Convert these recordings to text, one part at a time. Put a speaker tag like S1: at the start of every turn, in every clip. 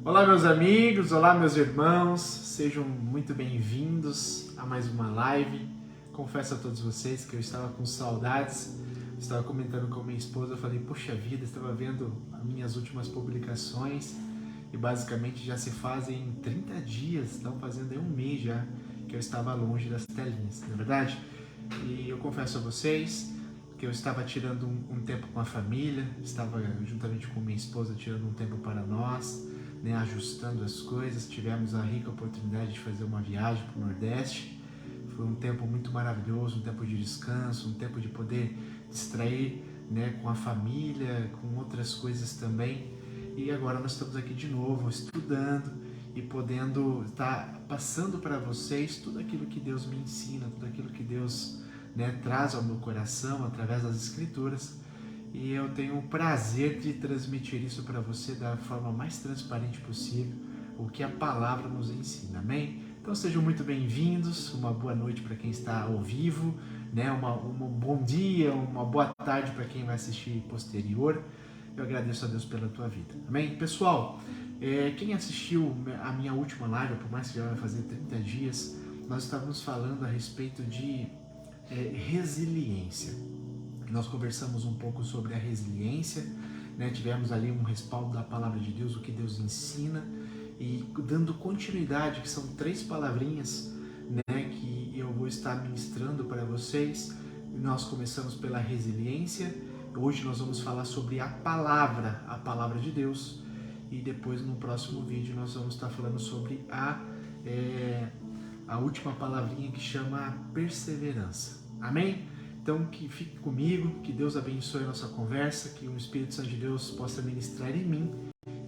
S1: Olá meus amigos, olá meus irmãos, sejam muito bem-vindos a mais uma live. Confesso a todos vocês que eu estava com saudades, estava comentando com minha esposa, eu falei, poxa vida, estava vendo as minhas últimas publicações e basicamente já se fazem 30 dias, estão fazendo um mês já que eu estava longe das telinhas, não é verdade? E eu confesso a vocês que eu estava tirando um tempo com a família, estava juntamente com minha esposa tirando um tempo para nós, né, ajustando as coisas. Tivemos a rica oportunidade de fazer uma viagem para o Nordeste. Foi um tempo muito maravilhoso, um tempo de descanso, um tempo de poder distrair, né, com a família, com outras coisas também. E agora nós estamos aqui de novo, estudando e podendo estar passando para vocês tudo aquilo que Deus me ensina, tudo aquilo que Deus, né, traz ao meu coração através das Escrituras. E eu tenho o prazer de transmitir isso para você da forma mais transparente possível, o que a palavra nos ensina, amém? Então sejam muito bem-vindos, uma boa noite para quem está ao vivo, né? Um bom dia, uma boa tarde para quem vai assistir posterior. Eu agradeço a Deus pela tua vida, amém? Pessoal, quem assistiu a minha última live, por mais que já vai fazer 30 dias, nós estávamos falando a respeito de resiliência. Nós conversamos um pouco sobre a resiliência, né? Tivemos ali um respaldo da palavra de Deus, o que Deus ensina, e dando continuidade, que são 3 palavrinhas, né, que eu vou estar ministrando para vocês. Nós começamos pela resiliência, hoje nós vamos falar sobre a palavra de Deus, e depois no próximo vídeo nós vamos estar falando sobre a última palavrinha, que chama perseverança, amém? Então, que fique comigo, que Deus abençoe a nossa conversa, que o Espírito Santo de Deus possa ministrar em mim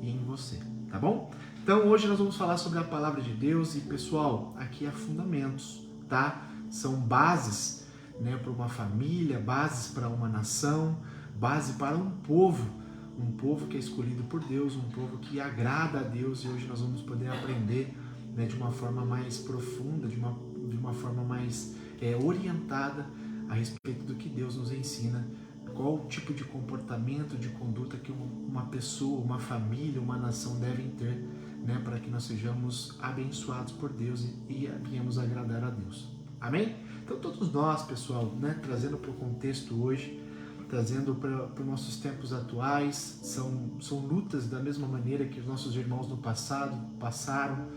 S1: e em você, tá bom? Então, hoje nós vamos falar sobre a palavra de Deus e, pessoal, aqui há fundamentos, tá? São bases, né, para uma família, bases para uma nação, base para um povo que é escolhido por Deus, um povo que agrada a Deus, e hoje nós vamos poder aprender, né, de uma forma mais profunda, de uma forma mais orientada a respeito do que Deus nos ensina, qual o tipo de comportamento, de conduta que uma pessoa, uma família, uma nação devem ter, né, para que nós sejamos abençoados por Deus e venhamos agradar a Deus. Amém? Então todos nós, pessoal, né, trazendo para o contexto hoje, trazendo para os nossos tempos atuais, são lutas da mesma maneira que os nossos irmãos no passado passaram,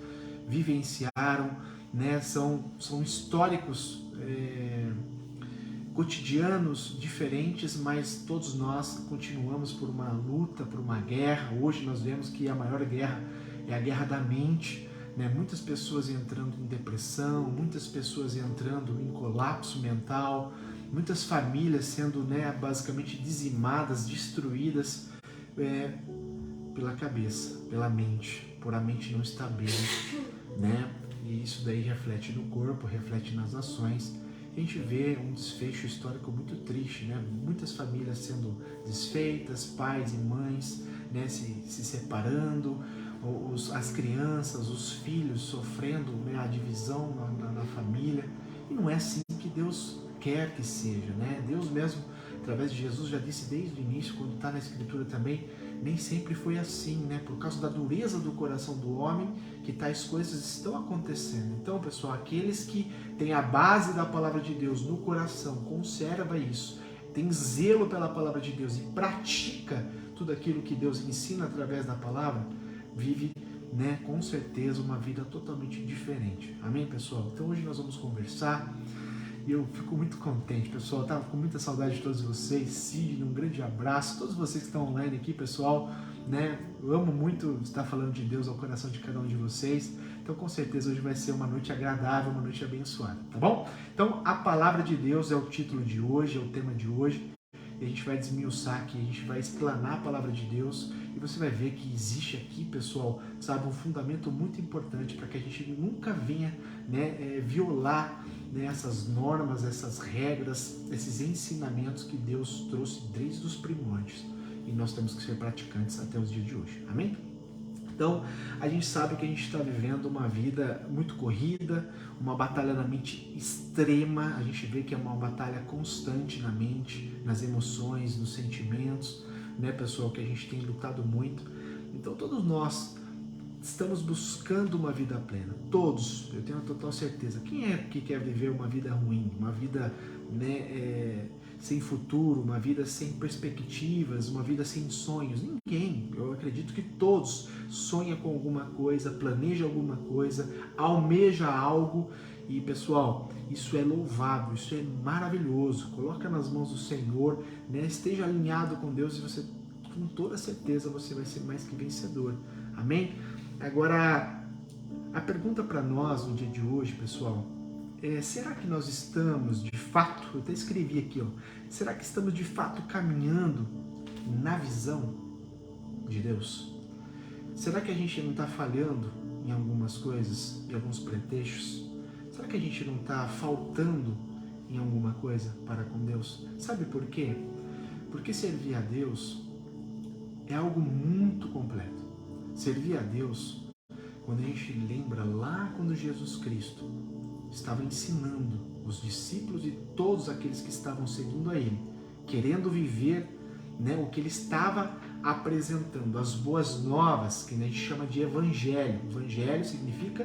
S1: vivenciaram, né, são históricos, cotidianos diferentes, mas todos nós continuamos por uma luta, por uma guerra. Hoje nós vemos que a maior guerra é a guerra da mente, né? Muitas pessoas entrando em depressão, muitas pessoas entrando em colapso mental, muitas famílias sendo, né, basicamente dizimadas, destruídas pela cabeça, pela mente, por a mente não estar bem, né? E isso daí reflete no corpo, reflete nas ações. A gente vê um desfecho histórico muito triste, né? Muitas famílias sendo desfeitas, pais e mães, né, se separando, as crianças, os filhos sofrendo, né, a divisão na família. E não é assim que Deus quer que seja, né? Deus mesmo, através de Jesus, já disse desde o início, quando está na Escritura também, nem sempre foi assim, né? Por causa da dureza do coração do homem, que tais coisas estão acontecendo. Então, pessoal, aqueles que têm a base da palavra de Deus no coração, conserva isso, tem zelo pela palavra de Deus e pratica tudo aquilo que Deus ensina através da palavra, vive, né, com certeza uma vida totalmente diferente. Amém, pessoal? Então hoje nós vamos conversar. E eu fico muito contente, pessoal. Eu estava com muita saudade de todos vocês. Sidney, um grande abraço. Todos vocês que estão online aqui, pessoal, né? Eu amo muito estar falando de Deus ao coração de cada um de vocês. Então, com certeza, hoje vai ser uma noite agradável, uma noite abençoada, tá bom? Então, a palavra de Deus é o título de hoje, é o tema de hoje. E a gente vai desmiuçar aqui, a gente vai explanar a palavra de Deus. E você vai ver que existe aqui, pessoal, sabe, um fundamento muito importante para que a gente nunca venha, né, violar, né, essas normas, essas regras, esses ensinamentos que Deus trouxe desde os primórdios. E nós temos que ser praticantes até os dias de hoje. Amém? Então, a gente sabe que a gente está vivendo uma vida muito corrida, uma batalha na mente extrema. A gente vê que é uma batalha constante na mente, nas emoções, nos sentimentos, né, pessoal, que a gente tem lutado muito. Então, todos nós estamos buscando uma vida plena. Todos, eu tenho total certeza. Quem é que quer viver uma vida ruim, uma vida, né, sem futuro, uma vida sem perspectivas, uma vida sem sonhos? Ninguém. Eu acredito que todos sonham com alguma coisa, planejam alguma coisa, almeja algo. E pessoal, isso é louvável, isso é maravilhoso. Coloca nas mãos do Senhor, né? Esteja alinhado com Deus e você, com toda certeza, você vai ser mais que vencedor. Amém? Agora, a pergunta para nós no dia de hoje, pessoal, será que nós estamos de fato, eu até escrevi aqui, ó, será que estamos de fato caminhando na visão de Deus? Será que a gente não está falhando em algumas coisas, em alguns pretextos? Será que a gente não está faltando em alguma coisa para com Deus? Sabe por quê? Porque servir a Deus é algo muito completo. Servir a Deus, quando a gente lembra lá quando Jesus Cristo estava ensinando os discípulos e todos aqueles que estavam seguindo a Ele, querendo viver, né, o que Ele estava apresentando, as boas novas, que a gente chama de evangelho. Evangelho significa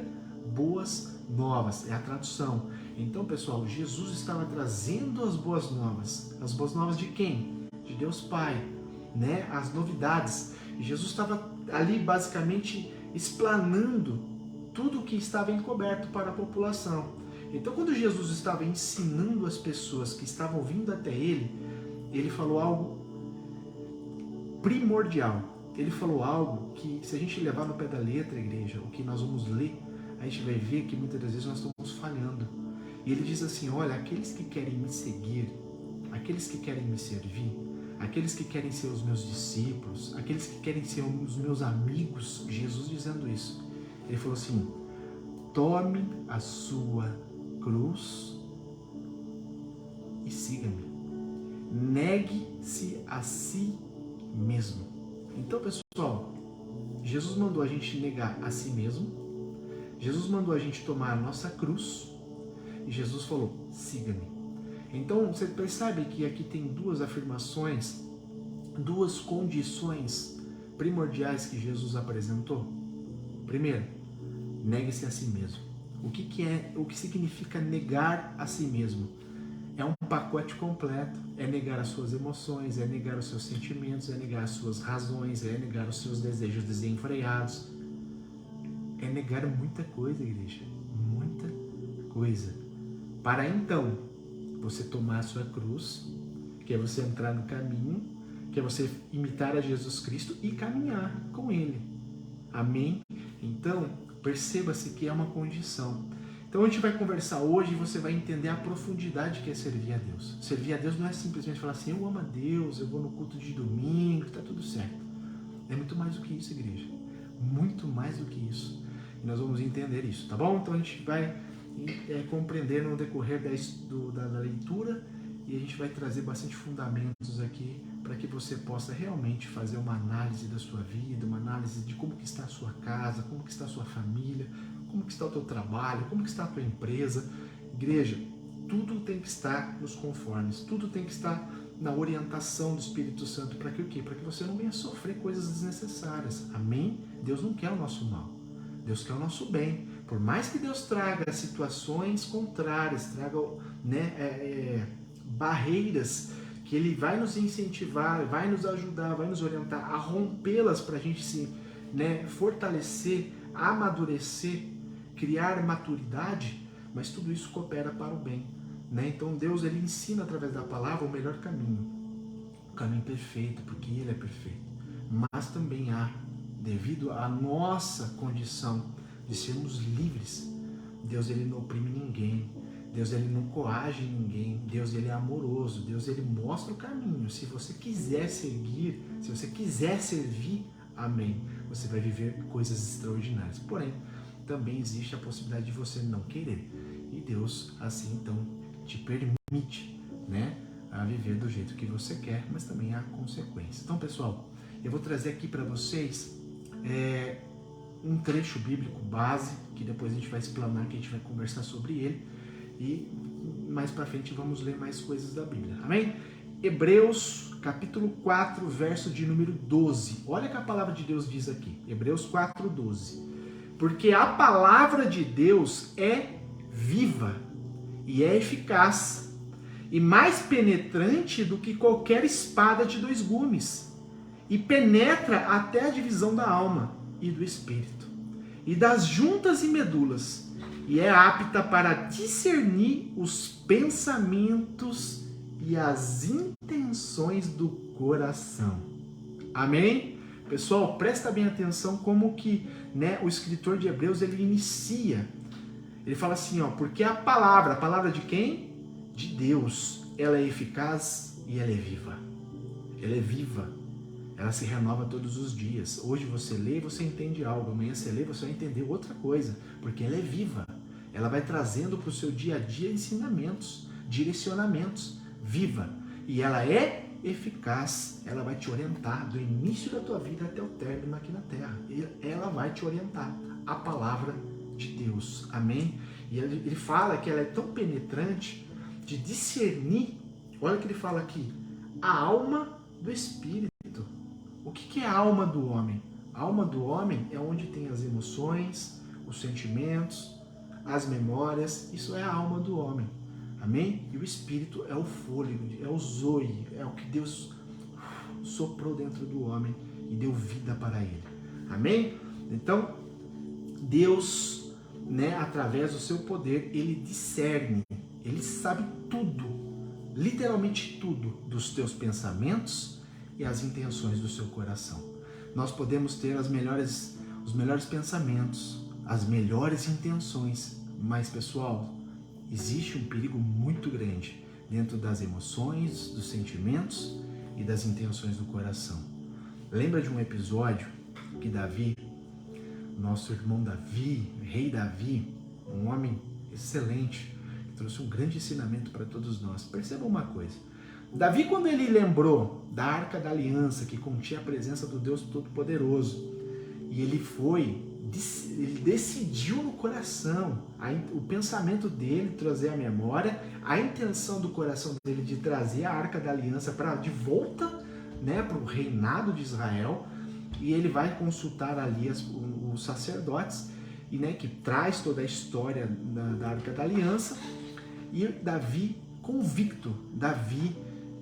S1: boas novas, é a tradução. Então, pessoal, Jesus estava trazendo as boas novas. As boas novas de quem? De Deus Pai, né? As novidades. E Jesus estava ali basicamente explanando tudo o que estava encoberto para a população. Então, quando Jesus estava ensinando as pessoas que estavam vindo até ele falou algo primordial. Ele falou algo que, se a gente levar no pé da letra, igreja, o que nós vamos ler, a gente vai ver que muitas das vezes nós estamos falhando. E ele diz assim, olha, aqueles que querem me seguir, aqueles que querem me servir, aqueles que querem ser os meus discípulos, aqueles que querem ser os meus amigos, Jesus dizendo isso. Ele falou assim, tome a sua cruz e siga-me. Negue-se a si mesmo. Então, pessoal, Jesus mandou a gente negar a si mesmo, Jesus mandou a gente tomar a nossa cruz e Jesus falou, siga-me. Então, você percebe que aqui tem duas afirmações, duas condições primordiais que Jesus apresentou. Primeiro, negue-se a si mesmo. O que significa negar a si mesmo? É um pacote completo, é negar as suas emoções, é negar os seus sentimentos, é negar as suas razões, é negar os seus desejos desenfreados. É negar muita coisa, igreja, muita coisa. Para então, você tomar a sua cruz, que é você entrar no caminho, que é você imitar a Jesus Cristo e caminhar com Ele. Amém? Então, perceba-se que é uma condição. Então a gente vai conversar hoje e você vai entender a profundidade que é servir a Deus. Servir a Deus não é simplesmente falar assim, eu amo a Deus, eu vou no culto de domingo, está tudo certo. É muito mais do que isso, igreja. Muito mais do que isso. E nós vamos entender isso, tá bom? Então a gente vai compreender no decorrer da leitura e a gente vai trazer bastante fundamentos aqui para que você possa realmente fazer uma análise da sua vida, uma análise de como que está a sua casa, como que está a sua família, como que está o teu trabalho, como que está a tua empresa. Igreja, tudo tem que estar nos conformes, tudo tem que estar na orientação do Espírito Santo. Para que o quê? Para que você não venha sofrer coisas desnecessárias. Amém? Deus não quer o nosso mal. Deus quer o nosso bem. Por mais que Deus traga situações contrárias, traga, né, barreiras que Ele vai nos incentivar, vai nos ajudar, vai nos orientar a rompê-las para a gente se, né, fortalecer, amadurecer, criar maturidade, mas tudo isso coopera para o bem, né? Então Deus, Ele ensina através da palavra o melhor caminho, o caminho perfeito, porque Ele é perfeito. Mas também há, devido à nossa condição de sermos livres, Deus, Ele não oprime ninguém, Deus, Ele não coage ninguém, Deus, Ele é amoroso, Deus, Ele mostra o caminho. Se você quiser seguir, se você quiser servir, amém, você vai viver coisas extraordinárias. Porém, também existe a possibilidade de você não querer. E Deus, assim, então, te permite, né, a viver do jeito que você quer, mas também há consequências. Então, pessoal, eu vou trazer aqui para vocês um trecho bíblico base, que depois a gente vai explanar, que a gente vai conversar sobre ele, e mais para frente vamos ler mais coisas da Bíblia. Amém? Hebreus, capítulo 4, verso de número 12. Olha o que a palavra de Deus diz aqui. Hebreus 4, 12. Porque a palavra de Deus é viva e é eficaz e mais penetrante do que qualquer espada de 2 gumes, e penetra até a divisão da alma e do espírito e das juntas e medulas, e é apta para discernir os pensamentos e as intenções do coração. Amém? Pessoal, presta bem atenção como que, o escritor de Hebreus, ele inicia. Ele fala assim, porque a palavra de quem? De Deus, ela é eficaz e ela é viva. Ela é viva. Ela se renova todos os dias. Hoje você lê e você entende algo. Amanhã você lê e você vai entender outra coisa. Porque ela é viva. Ela vai trazendo para o seu dia a dia ensinamentos, direcionamentos. Viva. E ela é eficaz. Ela vai te orientar do início da tua vida até o término aqui na terra. Ela vai te orientar. A palavra de Deus. Amém? E ele fala que ela é tão penetrante de discernir. Olha o que ele fala aqui. A alma do espírito. O que é a alma do homem? A alma do homem é onde tem as emoções, os sentimentos, as memórias. Isso é a alma do homem. Amém? E o espírito é o fôlego, é o zoe, é o que Deus soprou dentro do homem e deu vida para ele. Amém? Então, Deus, através do seu poder, ele discerne, ele sabe tudo, literalmente tudo, dos teus pensamentos e as intenções do seu coração. Nós podemos ter os melhores pensamentos, as melhores intenções, mas, pessoal, existe um perigo muito grande dentro das emoções, dos sentimentos e das intenções do coração. Lembra de um episódio que Davi, nosso irmão Davi, rei Davi, um homem excelente, que trouxe um grande ensinamento para todos nós. Perceba uma coisa. Davi, quando ele lembrou da Arca da Aliança, que continha a presença do Deus Todo-Poderoso, e ele decidiu no coração, o pensamento dele trazer a memória, a intenção do coração dele de trazer a Arca da Aliança de volta, para o reinado de Israel, e ele vai consultar ali os sacerdotes, e que traz toda a história da Arca da Aliança, e Davi, convicto,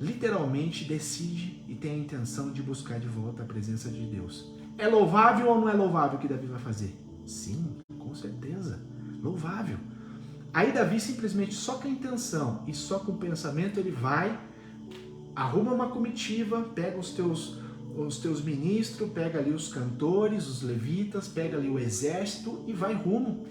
S1: literalmente decide e tem a intenção de buscar de volta a presença de Deus. É louvável ou não é louvável o que Davi vai fazer? Sim, com certeza, louvável. Aí Davi simplesmente só com a intenção e só com o pensamento ele vai, arruma uma comitiva, pega os teus ministros, pega ali os cantores, os levitas, pega ali o exército e vai rumo,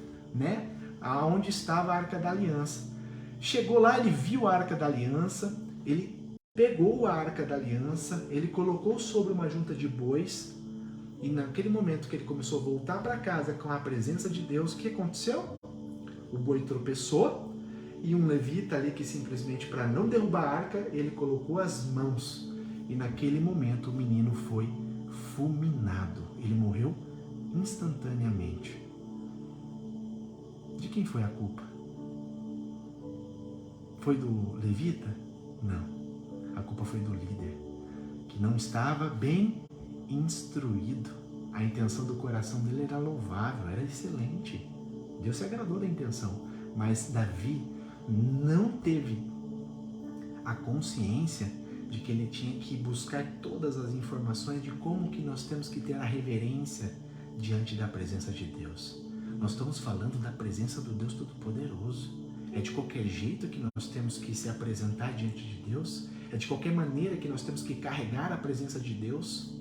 S1: aonde estava a Arca da Aliança. Chegou lá, ele viu a Arca da Aliança, ele pegou a Arca da Aliança, ele colocou sobre uma junta de bois, e naquele momento que ele começou a voltar para casa com a presença de Deus, o que aconteceu? O boi tropeçou, e um levita ali que simplesmente, para não derrubar a arca, ele colocou as mãos, e naquele momento o menino foi fulminado, ele morreu instantaneamente. De quem foi a culpa? Foi do levita? Não. A culpa foi do líder, que não estava bem instruído. A intenção do coração dele era louvável, era excelente. Deus se agradou da intenção, mas Davi não teve a consciência de que ele tinha que buscar todas as informações de como que nós temos que ter a reverência diante da presença de Deus. Nós estamos falando da presença do Deus Todo-Poderoso. É de qualquer jeito que nós temos que se apresentar diante de Deus? É de qualquer maneira que nós temos que carregar a presença de Deus?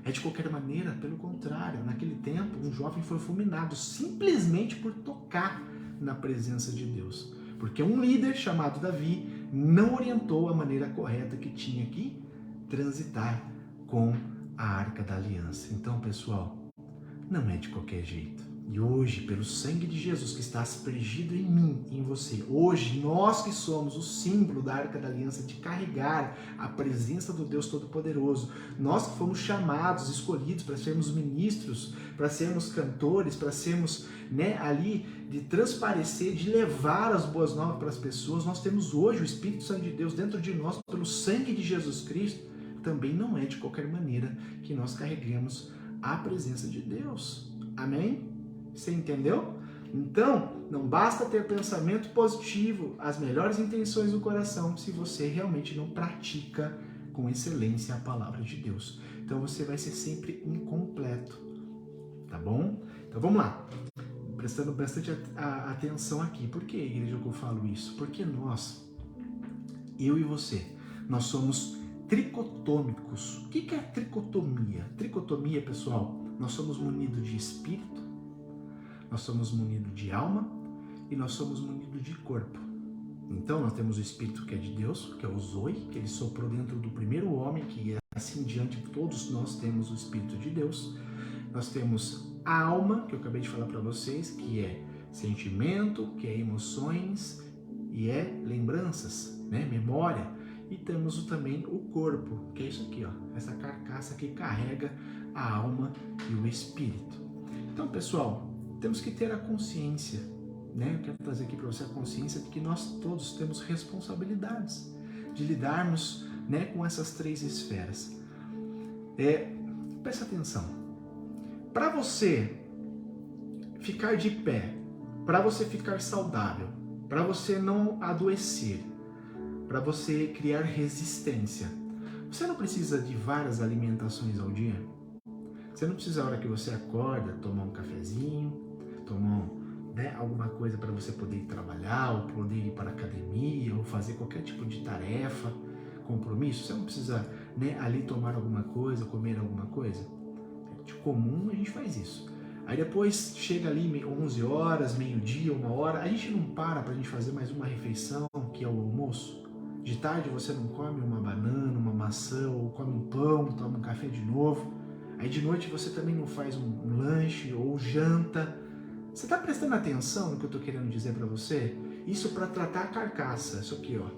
S1: É de qualquer maneira? Pelo contrário, naquele tempo um jovem foi fulminado simplesmente por tocar na presença de Deus. Porque um líder chamado Davi não orientou a maneira correta que tinha que transitar com a Arca da Aliança. Então, pessoal, não é de qualquer jeito. E hoje, pelo sangue de Jesus que está aspergido em mim e em você, hoje, nós que somos o símbolo da Arca da Aliança, de carregar a presença do Deus Todo-Poderoso, nós que fomos chamados, escolhidos para sermos ministros, para sermos cantores, para sermos ali de transparecer, de levar as boas novas para as pessoas, nós temos hoje o Espírito Santo de Deus dentro de nós, pelo sangue de Jesus Cristo. Também não é de qualquer maneira que nós carreguemos a presença de Deus. Amém? Você entendeu? Então, não basta ter pensamento positivo, as melhores intenções do coração, se você realmente não pratica com excelência a palavra de Deus. Então você vai ser sempre incompleto, tá bom? Então vamos lá, prestando bastante atenção aqui. Por que, igreja, que eu falo isso? Porque nós, eu e você, nós somos tricotômicos. O que é tricotomia? Tricotomia, pessoal, nós somos munidos de espírito, nós somos munidos de alma e nós somos munidos de corpo. Então nós temos o espírito que é de Deus, que é o Zoe, que ele soprou dentro do primeiro homem, que assim diante todos nós temos o espírito de Deus. Nós temos a alma, que eu acabei de falar para vocês, que é sentimento, que é emoções e é lembranças, né? Memória. E temos também o corpo, que é isso aqui, ó, essa carcaça que carrega a alma e o espírito. Então, pessoal, temos que ter a consciência, né? Eu quero trazer aqui para você a consciência de que nós todos temos responsabilidades de lidarmos, né, com essas três esferas. Presta atenção. Para você ficar de pé, para você ficar saudável, para você não adoecer, para você criar resistência, você não precisa de várias alimentações ao dia? Você não precisa, a hora que você acorda, tomar um cafezinho, tomar alguma coisa para você poder ir trabalhar, ou poder ir para a academia, ou fazer qualquer tipo de tarefa, compromisso? Você não precisa, né, ali tomar alguma coisa, comer alguma coisa? De comum a gente faz isso. Aí depois chega ali 11 horas, meio-dia, 1 hora, a gente não para a gente fazer mais uma refeição, que é o almoço. De tarde você não come uma banana, uma maçã, ou come um pão, toma um café de novo. Aí de noite você também não faz um lanche ou janta. Você está prestando atenção no que eu estou querendo dizer para você? Isso para tratar a carcaça, isso aqui, ó,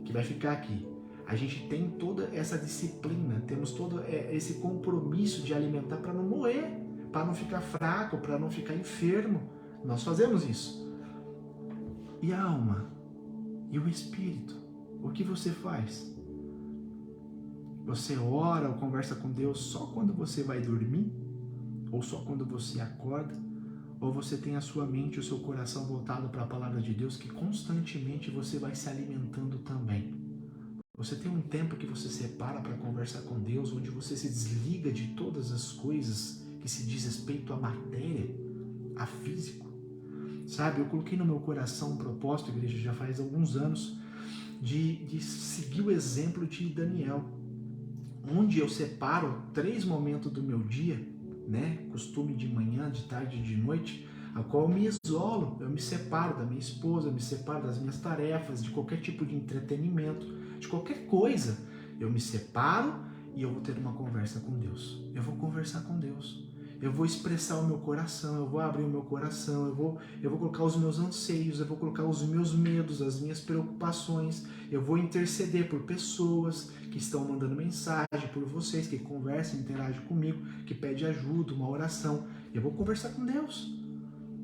S1: que vai ficar aqui. A gente tem toda essa disciplina, temos todo esse compromisso de alimentar para não morrer, para não ficar fraco, para não ficar enfermo. Nós fazemos isso. E a alma? E o espírito? O que você faz? Você ora ou conversa com Deus só quando você vai dormir? Ou só quando você acorda? Ou você tem a sua mente e o seu coração voltado para a palavra de Deus, que constantemente você vai se alimentando também? Você tem um tempo que você separa para conversar com Deus, onde você se desliga de todas as coisas que se diz respeito à matéria, a físico? Sabe, eu coloquei no meu coração um propósito, igreja, já faz alguns anos, de seguir o exemplo de Daniel, onde eu separo 3 momentos do meu dia, né? Costume de manhã, de tarde e de noite, a qual eu me isolo, eu me separo da minha esposa, eu me separo das minhas tarefas, de qualquer tipo de entretenimento, de qualquer coisa. Eu me separo e eu vou ter uma conversa com Deus. Eu vou conversar com Deus. Eu vou expressar o meu coração, eu vou abrir o meu coração, eu vou colocar os meus anseios, eu vou colocar os meus medos, as minhas preocupações, eu vou interceder por pessoas que estão mandando mensagem, por vocês que conversam, interagem comigo, que pedem ajuda, uma oração. Eu vou conversar com Deus.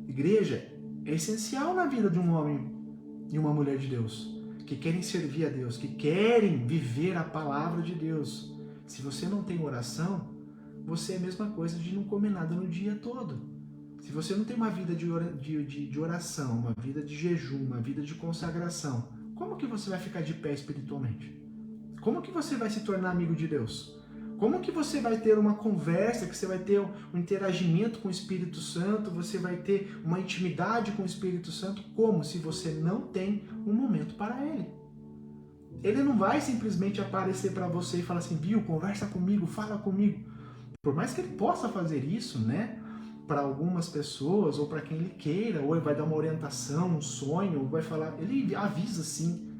S1: Igreja é essencial na vida de um homem e uma mulher de Deus, que querem servir a Deus, que querem viver a palavra de Deus. Se você não tem oração, você é a mesma coisa de não comer nada no dia todo. Se você não tem uma vida de oração, uma vida de jejum, uma vida de consagração, como que você vai ficar de pé espiritualmente? Como que você vai se tornar amigo de Deus? Como que você vai ter uma conversa, que você vai ter um interagimento com o Espírito Santo, você vai ter uma intimidade com o Espírito Santo? Como? Se você não tem um momento para Ele. Ele não vai simplesmente aparecer para você e falar assim, viu, conversa comigo, fala comigo. Por mais que ele possa fazer isso, né, para algumas pessoas, ou para quem ele queira, ou ele vai dar uma orientação, um sonho, ou vai falar, ele avisa sim.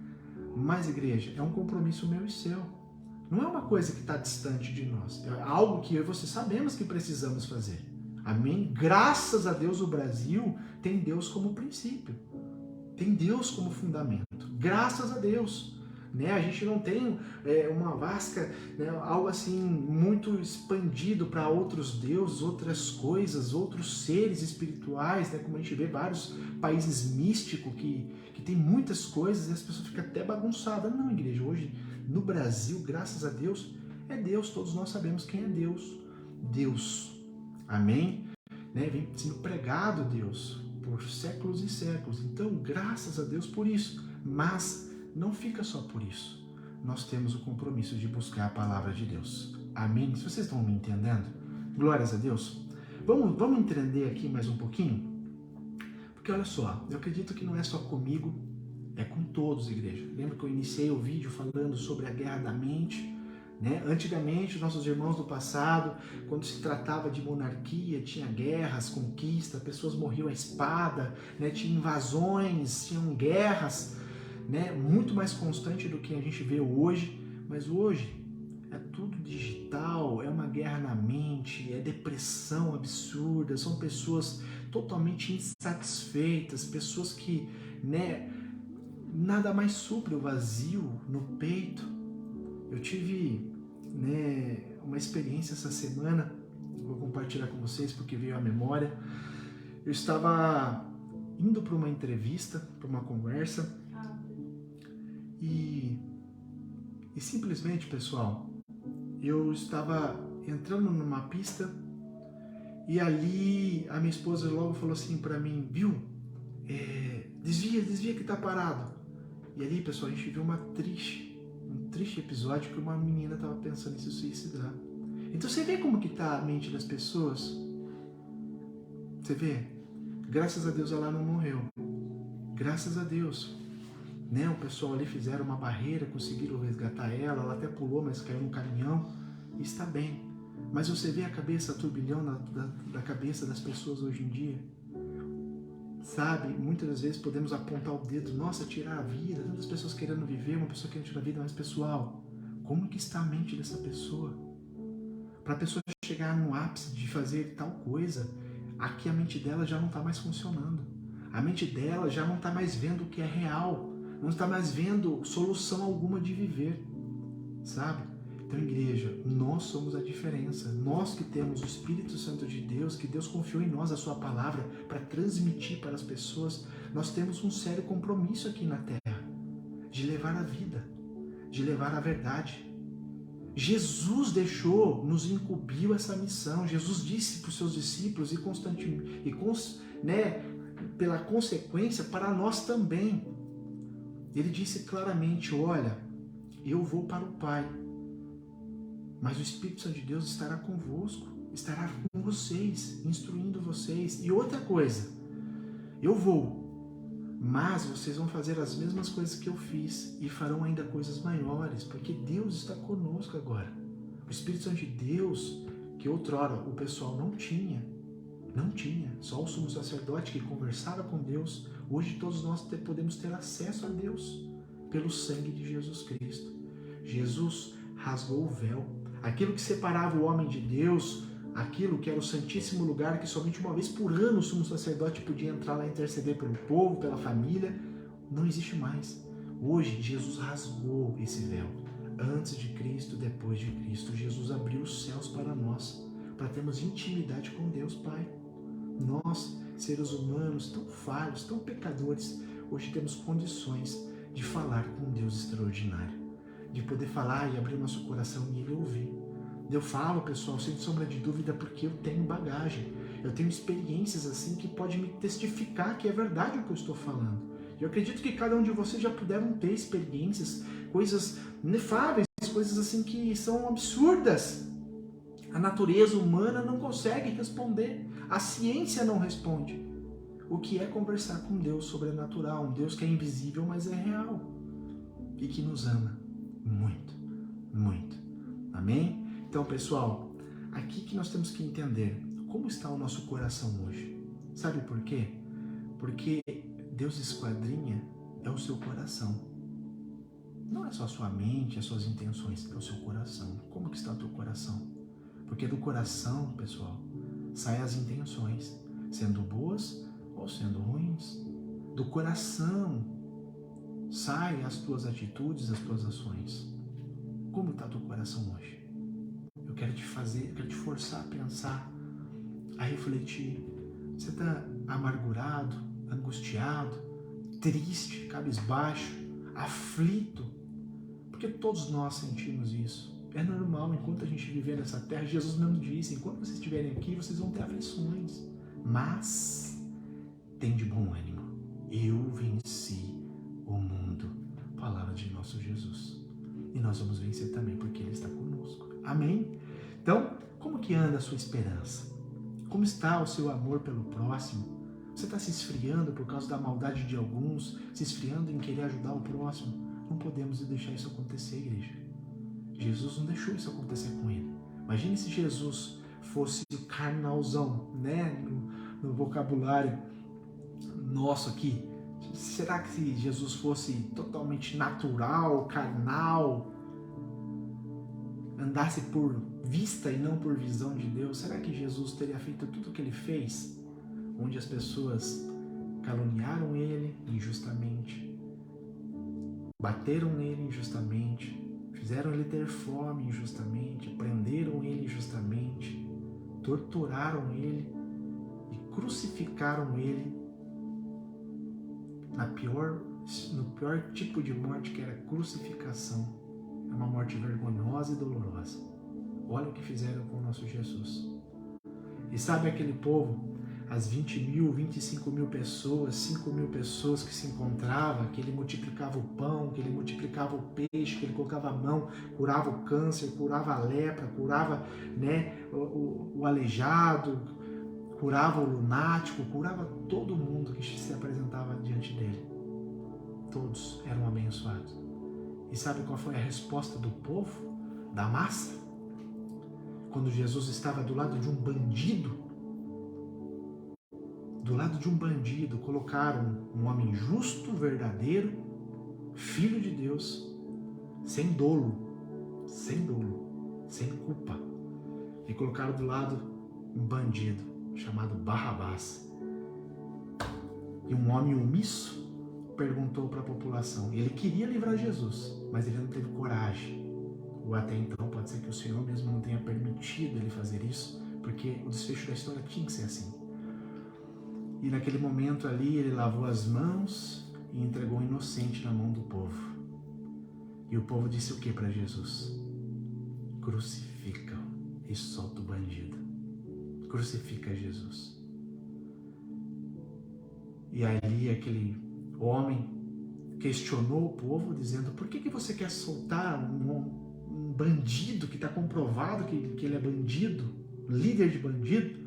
S1: Mas, igreja, é um compromisso meu e seu. Não é uma coisa que está distante de nós. É algo que eu e você sabemos que precisamos fazer. Amém? Graças a Deus o Brasil tem Deus como princípio. Tem Deus como fundamento. Graças a Deus. Né? A gente não tem uma vasca, né, algo assim muito expandido para outros deuses, outras coisas, outros seres espirituais, né? Como a gente vê vários países místicos que tem muitas coisas e as pessoas ficam até bagunçadas. Não, igreja, hoje no Brasil, graças a Deus, é Deus. Todos nós sabemos quem é Deus. Deus. Amém? né? Vem sendo pregado, Deus, por séculos e séculos. Então, graças a Deus por isso. Mas não fica só por isso. Nós temos o compromisso de buscar a palavra de Deus. Amém? Se vocês estão me entendendo, glórias a Deus. Vamos entender aqui mais um pouquinho? Porque olha só, eu acredito que não é só comigo, é com todos, igreja. Lembra que eu iniciei o vídeo falando sobre a guerra da mente? Né? Antigamente, nossos irmãos do passado, quando se tratava de monarquia, tinha guerras, conquistas, pessoas morriam à espada, né? Tinha invasões, tinham guerras, né? Muito mais constante do que a gente vê hoje. Mas hoje é tudo digital, é uma guerra na mente, é depressão absurda, são pessoas totalmente insatisfeitas, pessoas que, né, nada mais supre o vazio no peito. Eu tive, né, uma experiência essa semana, vou compartilhar com vocês porque veio à memória. Eu estava indo para uma entrevista, para uma conversa, e simplesmente, pessoal, eu estava entrando numa pista e ali a minha esposa logo falou assim para mim, viu, desvia que tá parado. E ali, pessoal, a gente viu um triste episódio que uma menina estava pensando em se suicidar. Então você vê como que tá a mente das pessoas? Você vê? Graças a Deus ela não morreu. Graças a Deus. Né? O pessoal ali fizeram uma barreira, conseguiram resgatar ela, ela até pulou, mas caiu no caminhão e está bem. Mas você vê a cabeça, a turbilhão da cabeça das pessoas hoje em dia? Sabe, muitas das vezes podemos apontar o dedo, nossa, tirar a vida, tantas pessoas querendo viver, uma pessoa querendo tirar a vida, mas pessoal, como que está a mente dessa pessoa? Para a pessoa chegar no ápice de fazer tal coisa, aqui a mente dela já não está mais funcionando. A mente dela já não está mais vendo o que é real, não está mais vendo solução alguma de viver, sabe? Então, igreja, nós somos a diferença. Nós que temos o Espírito Santo de Deus, que Deus confiou em nós a sua palavra para transmitir para as pessoas, nós temos um sério compromisso aqui na terra, de levar a vida, de levar a verdade. Jesus nos incumbiu essa missão. Jesus disse para os seus discípulos pela consequência para nós também. Ele disse claramente, olha, eu vou para o Pai, mas o Espírito Santo de Deus estará convosco, estará com vocês, instruindo vocês. E outra coisa, eu vou, mas vocês vão fazer as mesmas coisas que eu fiz e farão ainda coisas maiores, porque Deus está conosco agora. O Espírito Santo de Deus, que outrora o pessoal não tinha, só o sumo sacerdote que conversava com Deus, hoje todos nós podemos ter acesso a Deus pelo sangue de Jesus Cristo. Jesus rasgou o véu. Aquilo que separava o homem de Deus, aquilo que era o santíssimo lugar, que somente uma vez por ano o sumo sacerdote podia entrar lá e interceder pelo povo, pela família, não existe mais. Hoje, Jesus rasgou esse véu. Antes de Cristo, depois de Cristo, Jesus abriu os céus para nós, para termos intimidade com Deus Pai. Nós, seres humanos tão falhos, tão pecadores, hoje temos condições de falar com um Deus extraordinário, de poder falar e abrir nosso coração e Ele ouvir. Eu falo, pessoal, sem sombra de dúvida, porque eu tenho bagagem, eu tenho experiências assim que podem me testificar que é verdade o que eu estou falando. Eu acredito que cada um de vocês já puderam ter experiências, coisas inefáveis, coisas assim que são absurdas. A natureza humana não consegue responder, a ciência não responde. O que é conversar com Deus sobrenatural, um Deus que é invisível, mas é real e que nos ama muito, muito. Amém? Então, pessoal, aqui que nós temos que entender como está o nosso coração hoje. Sabe por quê? Porque Deus esquadrinha é o seu coração. Não é só a sua mente, as suas intenções, é o seu coração. Como que está o teu coração? Porque do coração, pessoal, saem as intenções, sendo boas ou sendo ruins. Do coração saem as tuas atitudes, as tuas ações. Como está o teu coração hoje? Eu quero te forçar a pensar, a refletir. Você está amargurado, angustiado, triste, cabisbaixo, aflito? Porque todos nós sentimos isso. É normal, enquanto a gente viver nessa terra, Jesus mesmo disse, enquanto vocês estiverem aqui, vocês vão ter aflições. mas tem de bom ânimo. Eu venci o mundo. Palavra de nosso Jesus. E nós vamos vencer também, porque Ele está conosco. Amém? Então, como que anda a sua esperança? Como está o seu amor pelo próximo? Você está se esfriando por causa da maldade de alguns, se esfriando em querer ajudar o próximo? Não podemos deixar isso acontecer, igreja. Jesus não deixou isso acontecer com Ele. Imagine se Jesus fosse carnalzão, né? No vocabulário nosso aqui. Será que se Jesus fosse totalmente natural, carnal, andasse por vista e não por visão de Deus, será que Jesus teria feito tudo o que Ele fez? Onde as pessoas caluniaram Ele injustamente, bateram nele injustamente, fizeram Ele ter fome injustamente, prenderam Ele injustamente, torturaram Ele e crucificaram Ele no pior tipo de morte, que era a crucificação. É uma morte vergonhosa e dolorosa. Olha o que fizeram com o nosso Jesus. E sabe aquele povo, as 20 mil, 25 mil pessoas, 5 mil pessoas que se encontravam, que Ele multiplicava o pão, que Ele multiplicava o peixe, que Ele colocava a mão, curava o câncer, curava a lepra, curava, né, o aleijado, curava o lunático, curava todo mundo que se apresentava diante dele. Todos eram abençoados. E sabe qual foi a resposta do povo, da massa? Quando Jesus estava do lado de um bandido, colocaram um homem justo, verdadeiro, filho de Deus, sem dolo, sem culpa, e colocaram do lado um bandido chamado Barrabás. E um homem omisso perguntou para a população, e ele queria livrar Jesus, mas ele não teve coragem, ou até então pode ser que o Senhor mesmo não tenha permitido ele fazer isso, porque o desfecho da história tinha que ser assim. E naquele momento ali ele lavou as mãos e entregou o inocente na mão do povo. E o povo disse o que para Jesus? Crucifica-o e solta o bandido. Crucifica Jesus. E ali aquele homem questionou o povo, dizendo: por que você quer soltar um bandido que está comprovado que ele é bandido, líder de bandido,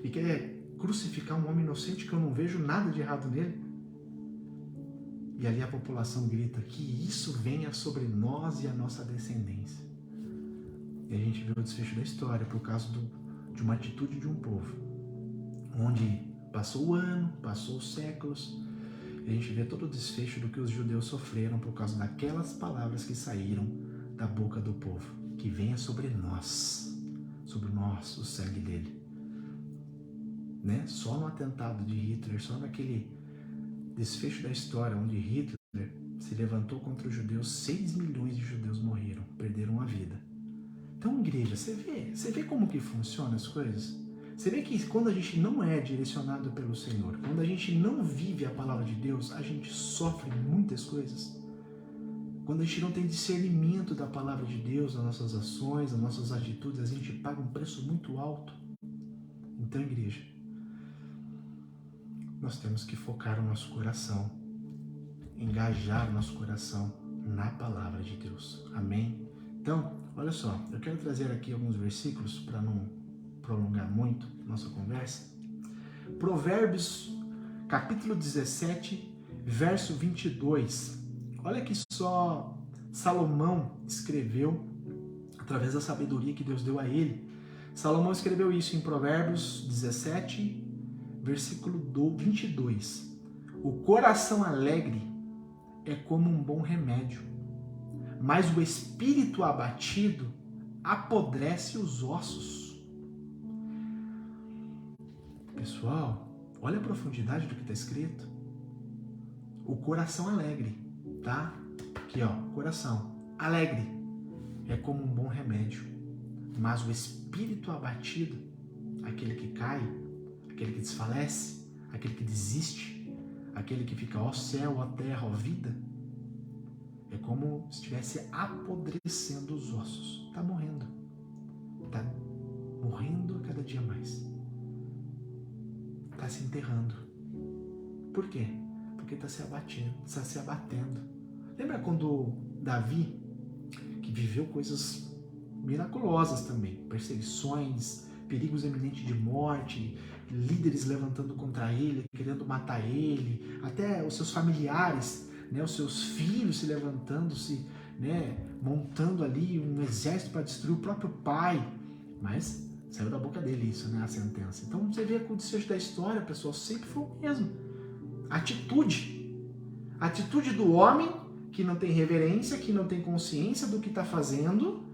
S1: e quer crucificar um homem inocente que eu não vejo nada de errado nele? E ali a população grita: que isso venha sobre nós e a nossa descendência. E a gente vê o desfecho da história por causa de uma atitude de um povo, onde passou o ano, passou os séculos, e a gente vê todo o desfecho do que os judeus sofreram por causa daquelas palavras que saíram da boca do povo: que venha sobre nós o sangue dele. Né? Só no atentado de Hitler, só naquele desfecho da história onde Hitler se levantou contra os judeus, 6 milhões de judeus morreram, perderam a vida. Então, igreja, você vê como que funcionam as coisas? Você vê que quando a gente não é direcionado pelo Senhor, quando a gente não vive a palavra de Deus, a gente sofre muitas coisas. Quando a gente não tem discernimento da palavra de Deus, das nossas ações, das nossas atitudes, a gente paga um preço muito alto. Então, igreja, nós temos que focar o nosso coração, engajar o nosso coração na palavra de Deus. Amém? Então, olha só, eu quero trazer aqui alguns versículos para não prolongar muito nossa conversa. Provérbios, capítulo 17, verso 22. Olha que só Salomão escreveu através da sabedoria que Deus deu a ele. Salomão escreveu isso em Provérbios 17, versículo 22. O coração alegre é como um bom remédio, mas o espírito abatido apodrece os ossos. Pessoal, olha a profundidade do que está escrito. O coração alegre, tá? Aqui, ó, coração alegre é como um bom remédio, mas o espírito abatido, aquele que cai, aquele que desfalece, aquele que desiste, aquele que fica ó céu, ó terra, ó vida, é como se estivesse apodrecendo os ossos. Está morrendo. Está morrendo a cada dia mais. está se enterrando. Por quê? Porque está se abatendo. Lembra quando Davi, que viveu coisas miraculosas também, perseguições, perigos iminentes de morte, líderes levantando contra ele, querendo matar ele, até os seus familiares, né, os seus filhos se levantando, né, montando ali um exército para destruir o próprio pai. Mas saiu da boca dele isso, né, a sentença. Então você vê que o desfecho da história, pessoal, sempre foi o mesmo. Atitude do homem que não tem reverência, que não tem consciência do que está fazendo,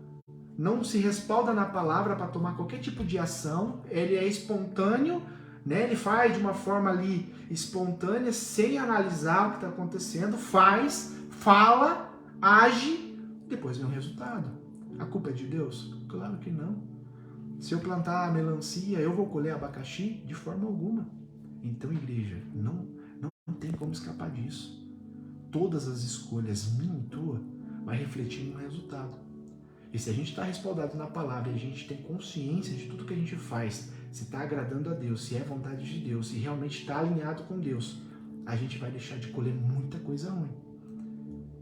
S1: não se respalda na palavra para tomar qualquer tipo de ação, ele é espontâneo, né? Ele faz de uma forma ali espontânea, sem analisar o que está acontecendo, faz, fala, age, depois vem o resultado. A culpa é de Deus? Claro que não. Se eu plantar melancia, eu vou colher abacaxi? De forma alguma. Então, igreja, não tem como escapar disso. Todas as escolhas, minha e tua, vai refletir no resultado. E se a gente está respaldado na palavra e a gente tem consciência de tudo que a gente faz, se está agradando a Deus, se é vontade de Deus, se realmente está alinhado com Deus, a gente vai deixar de colher muita coisa ruim.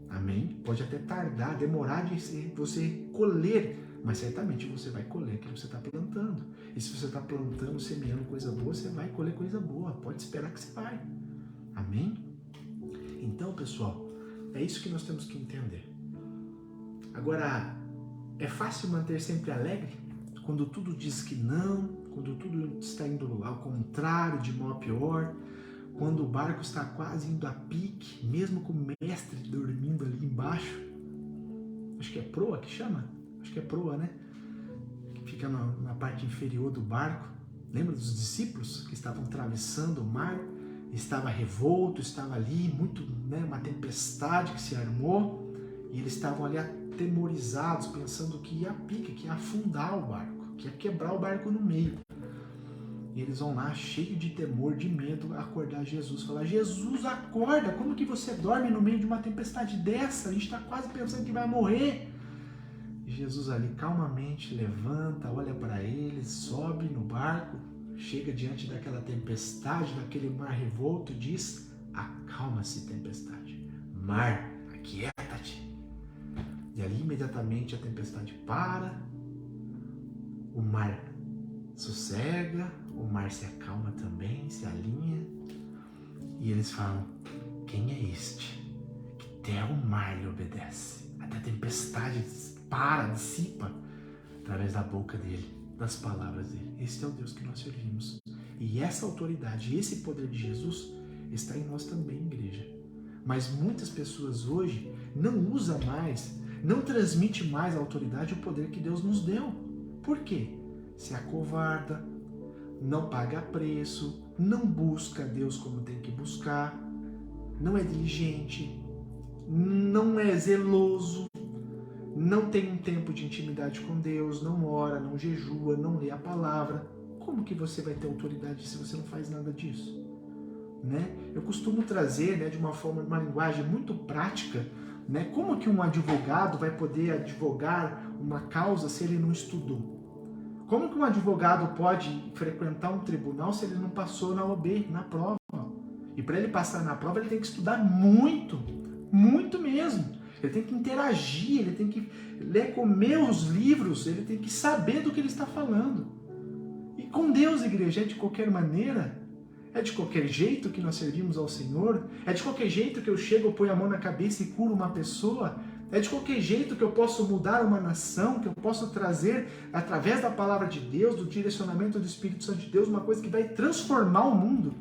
S1: Amém? Pode até tardar, demorar de você colher, mas certamente você vai colher aquilo que você está plantando. E se você está plantando, semeando coisa boa, você vai colher coisa boa. Pode esperar que você vai. Amém? Então, pessoal, é isso que nós temos que entender. Agora, é fácil manter sempre alegre quando tudo diz que não, quando tudo está indo ao contrário, de mal a pior, quando o barco está quase indo a pique, mesmo com o mestre dormindo ali embaixo. Acho que é proa que chama? Acho que é proa, né? Que fica na parte inferior do barco. Lembra dos discípulos que estavam atravessando o mar? Estava revolto, estava ali, muito, né, uma tempestade que se armou, e eles estavam ali atemorizados, pensando que ia a pique, que ia afundar o barco, que ia quebrar o barco no meio. E eles vão lá, cheio de temor, de medo, acordar Jesus, falar: Jesus, acorda, como que você dorme no meio de uma tempestade dessa? A gente está quase pensando que vai morrer. E Jesus ali calmamente levanta, olha para eles, sobe no barco, chega diante daquela tempestade, daquele mar revolto e diz: acalma-se, tempestade. Mar, aquieta-te. E ali imediatamente a tempestade para, o mar sossega, o mar se acalma também, se alinha. E eles falam: quem é este que até o mar lhe obedece? Até a tempestade para, dissipa através da boca dele, das palavras dele. Este é o Deus que nós servimos. E essa autoridade, esse poder de Jesus está em nós também, igreja. Mas muitas pessoas hoje não usam mais, não transmite mais a autoridade e o poder que Deus nos deu. Por quê? Se acovarda, não paga preço, não busca Deus como tem que buscar, não é diligente, não é zeloso, não tem um tempo de intimidade com Deus, não ora, não jejua, não lê a palavra. Como que você vai ter autoridade se você não faz nada disso? Né? Eu costumo trazer, né, de uma forma, uma linguagem muito prática, né, como que um advogado vai poder advogar uma causa se ele não estudou? Como que um advogado pode frequentar um tribunal se ele não passou na OB, na prova? E para ele passar na prova, ele tem que estudar muito, muito mesmo. Ele tem que interagir, ele tem que comer os livros, ele tem que saber do que ele está falando. E com Deus, igreja, é de qualquer maneira? É de qualquer jeito que nós servimos ao Senhor? É de qualquer jeito que eu chego, eu ponho a mão na cabeça e curo uma pessoa? É de qualquer jeito que eu posso mudar uma nação, que eu posso trazer, através da palavra de Deus, do direcionamento do Espírito Santo de Deus, uma coisa que vai transformar o mundo?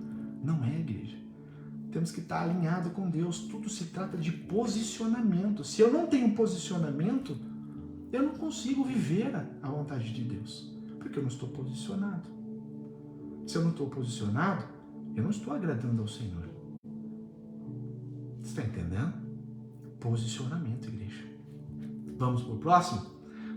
S1: Não é, igreja. Temos que estar alinhado com Deus. Tudo se trata de posicionamento. Se eu não tenho posicionamento, eu não consigo viver a vontade de Deus, porque eu não estou posicionado. Se eu não estou posicionado, eu não estou agradando ao Senhor. Você está entendendo? Posicionamento, igreja. Vamos para o próximo?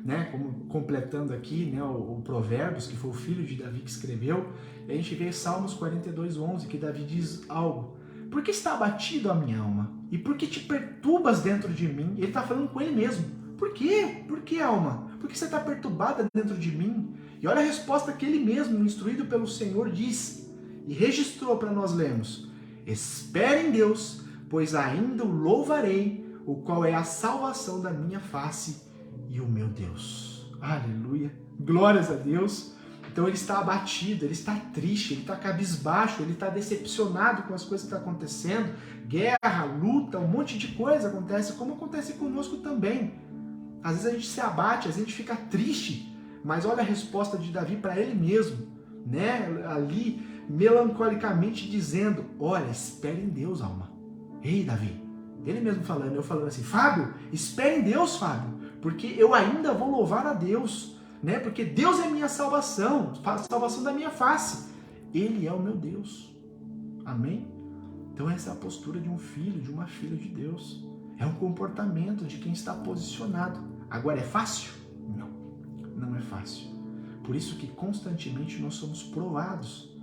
S1: Né? Como completando aqui, né, o Provérbios, que foi o filho de Davi que escreveu, e a gente vê Salmos 42:11, que Davi diz algo: por que está abatido a minha alma? E por que te perturbas dentro de mim? Ele está falando com ele mesmo. Por quê? Por que, alma? Por que você está perturbada dentro de mim? E olha a resposta que ele mesmo, instruído pelo Senhor, diz: e registrou para nós lermos: espere em Deus, pois ainda o louvarei, o qual é a salvação da minha face e o meu Deus. Aleluia, glórias a Deus. Então ele está abatido, ele está triste, ele está cabisbaixo, ele está decepcionado com as coisas que estão acontecendo. Guerra, luta, um monte de coisa acontece, como acontece conosco também. Às vezes a gente se abate, às vezes a gente fica triste, mas olha a resposta de Davi para ele mesmo, né? Ali, melancolicamente dizendo: olha, espere em Deus, alma. Ei, Davi, ele mesmo falando, eu falando assim: Fábio, espere em Deus, Fábio, porque eu ainda vou louvar a Deus, né? Porque Deus é minha salvação, a salvação da minha face. Ele é o meu Deus. Amém? Então essa é a postura de um filho, de uma filha de Deus. É um comportamento de quem está posicionado. Agora é fácil? Não, não é fácil. Por isso que constantemente nós somos provados.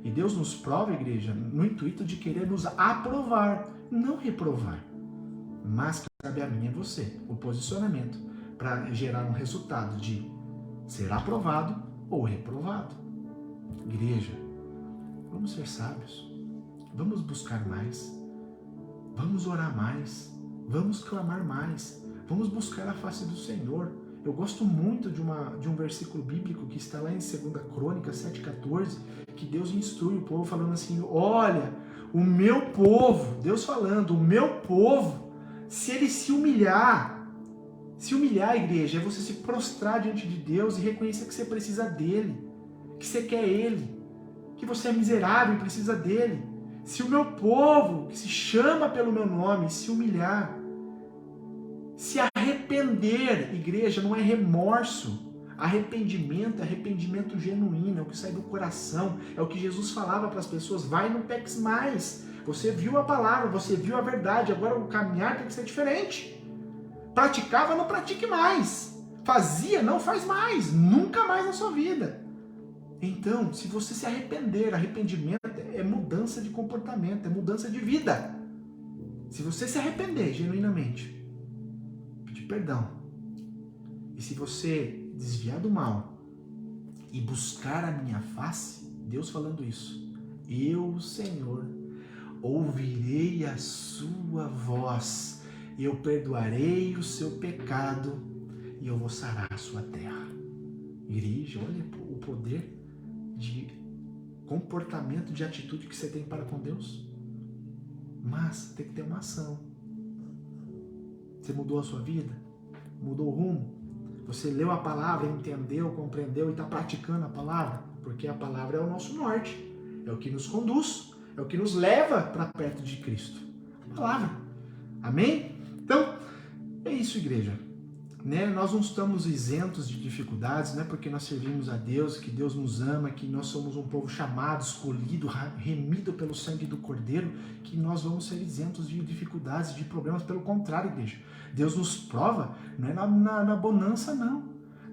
S1: E Deus nos prova, igreja, no intuito de querer nos aprovar, não reprovar. Mas cabe a mim e a você o posicionamento para gerar um resultado de ser aprovado ou reprovado. Igreja, vamos ser sábios, vamos buscar mais, vamos orar mais, vamos clamar mais, vamos buscar a face do Senhor. Eu gosto muito de um versículo bíblico que está lá em 2 Crônicas 7,14, que Deus instrui o povo falando assim: olha, o meu povo, Deus falando, o meu povo, se ele se humilhar, igreja, é você se prostrar diante de Deus e reconhecer que você precisa dele, que você quer ele, que você é miserável e precisa dele. Se o meu povo, que se chama pelo meu nome, se humilhar, se arrepender, igreja, não é remorso. Arrependimento é arrependimento genuíno, é o que sai do coração, é o que Jesus falava para as pessoas: vai, não peques mais. Você viu a palavra, você viu a verdade, agora o caminhar tem que ser diferente. Praticava, não pratique mais. Fazia, não faz mais, nunca mais na sua vida. Então, se você se arrepender, arrependimento é mudança de comportamento, é mudança de vida. Se você se arrepender genuinamente, pedir perdão, e se você desviar do mal e buscar a minha face, Deus falando isso: eu, Senhor, ouvirei a sua voz, e eu perdoarei o seu pecado, e eu vou sarar a sua terra. Igreja, olha o poder de comportamento, de atitude que você tem para com Deus. Mas tem que ter uma ação. Você mudou a sua vida? Mudou o rumo? Você leu a palavra, entendeu, compreendeu e está praticando a palavra? Porque a palavra é o nosso norte, é o que nos conduz, é o que nos leva para perto de Cristo. A palavra. Amém? Então, é isso, igreja. Né? Nós não estamos isentos de dificuldades, não é porque nós servimos a Deus, que Deus nos ama, que nós somos um povo chamado, escolhido, remido pelo sangue do Cordeiro, que nós vamos ser isentos de dificuldades, de problemas. Pelo contrário, igreja. Deus nos prova, não é na bonança, não.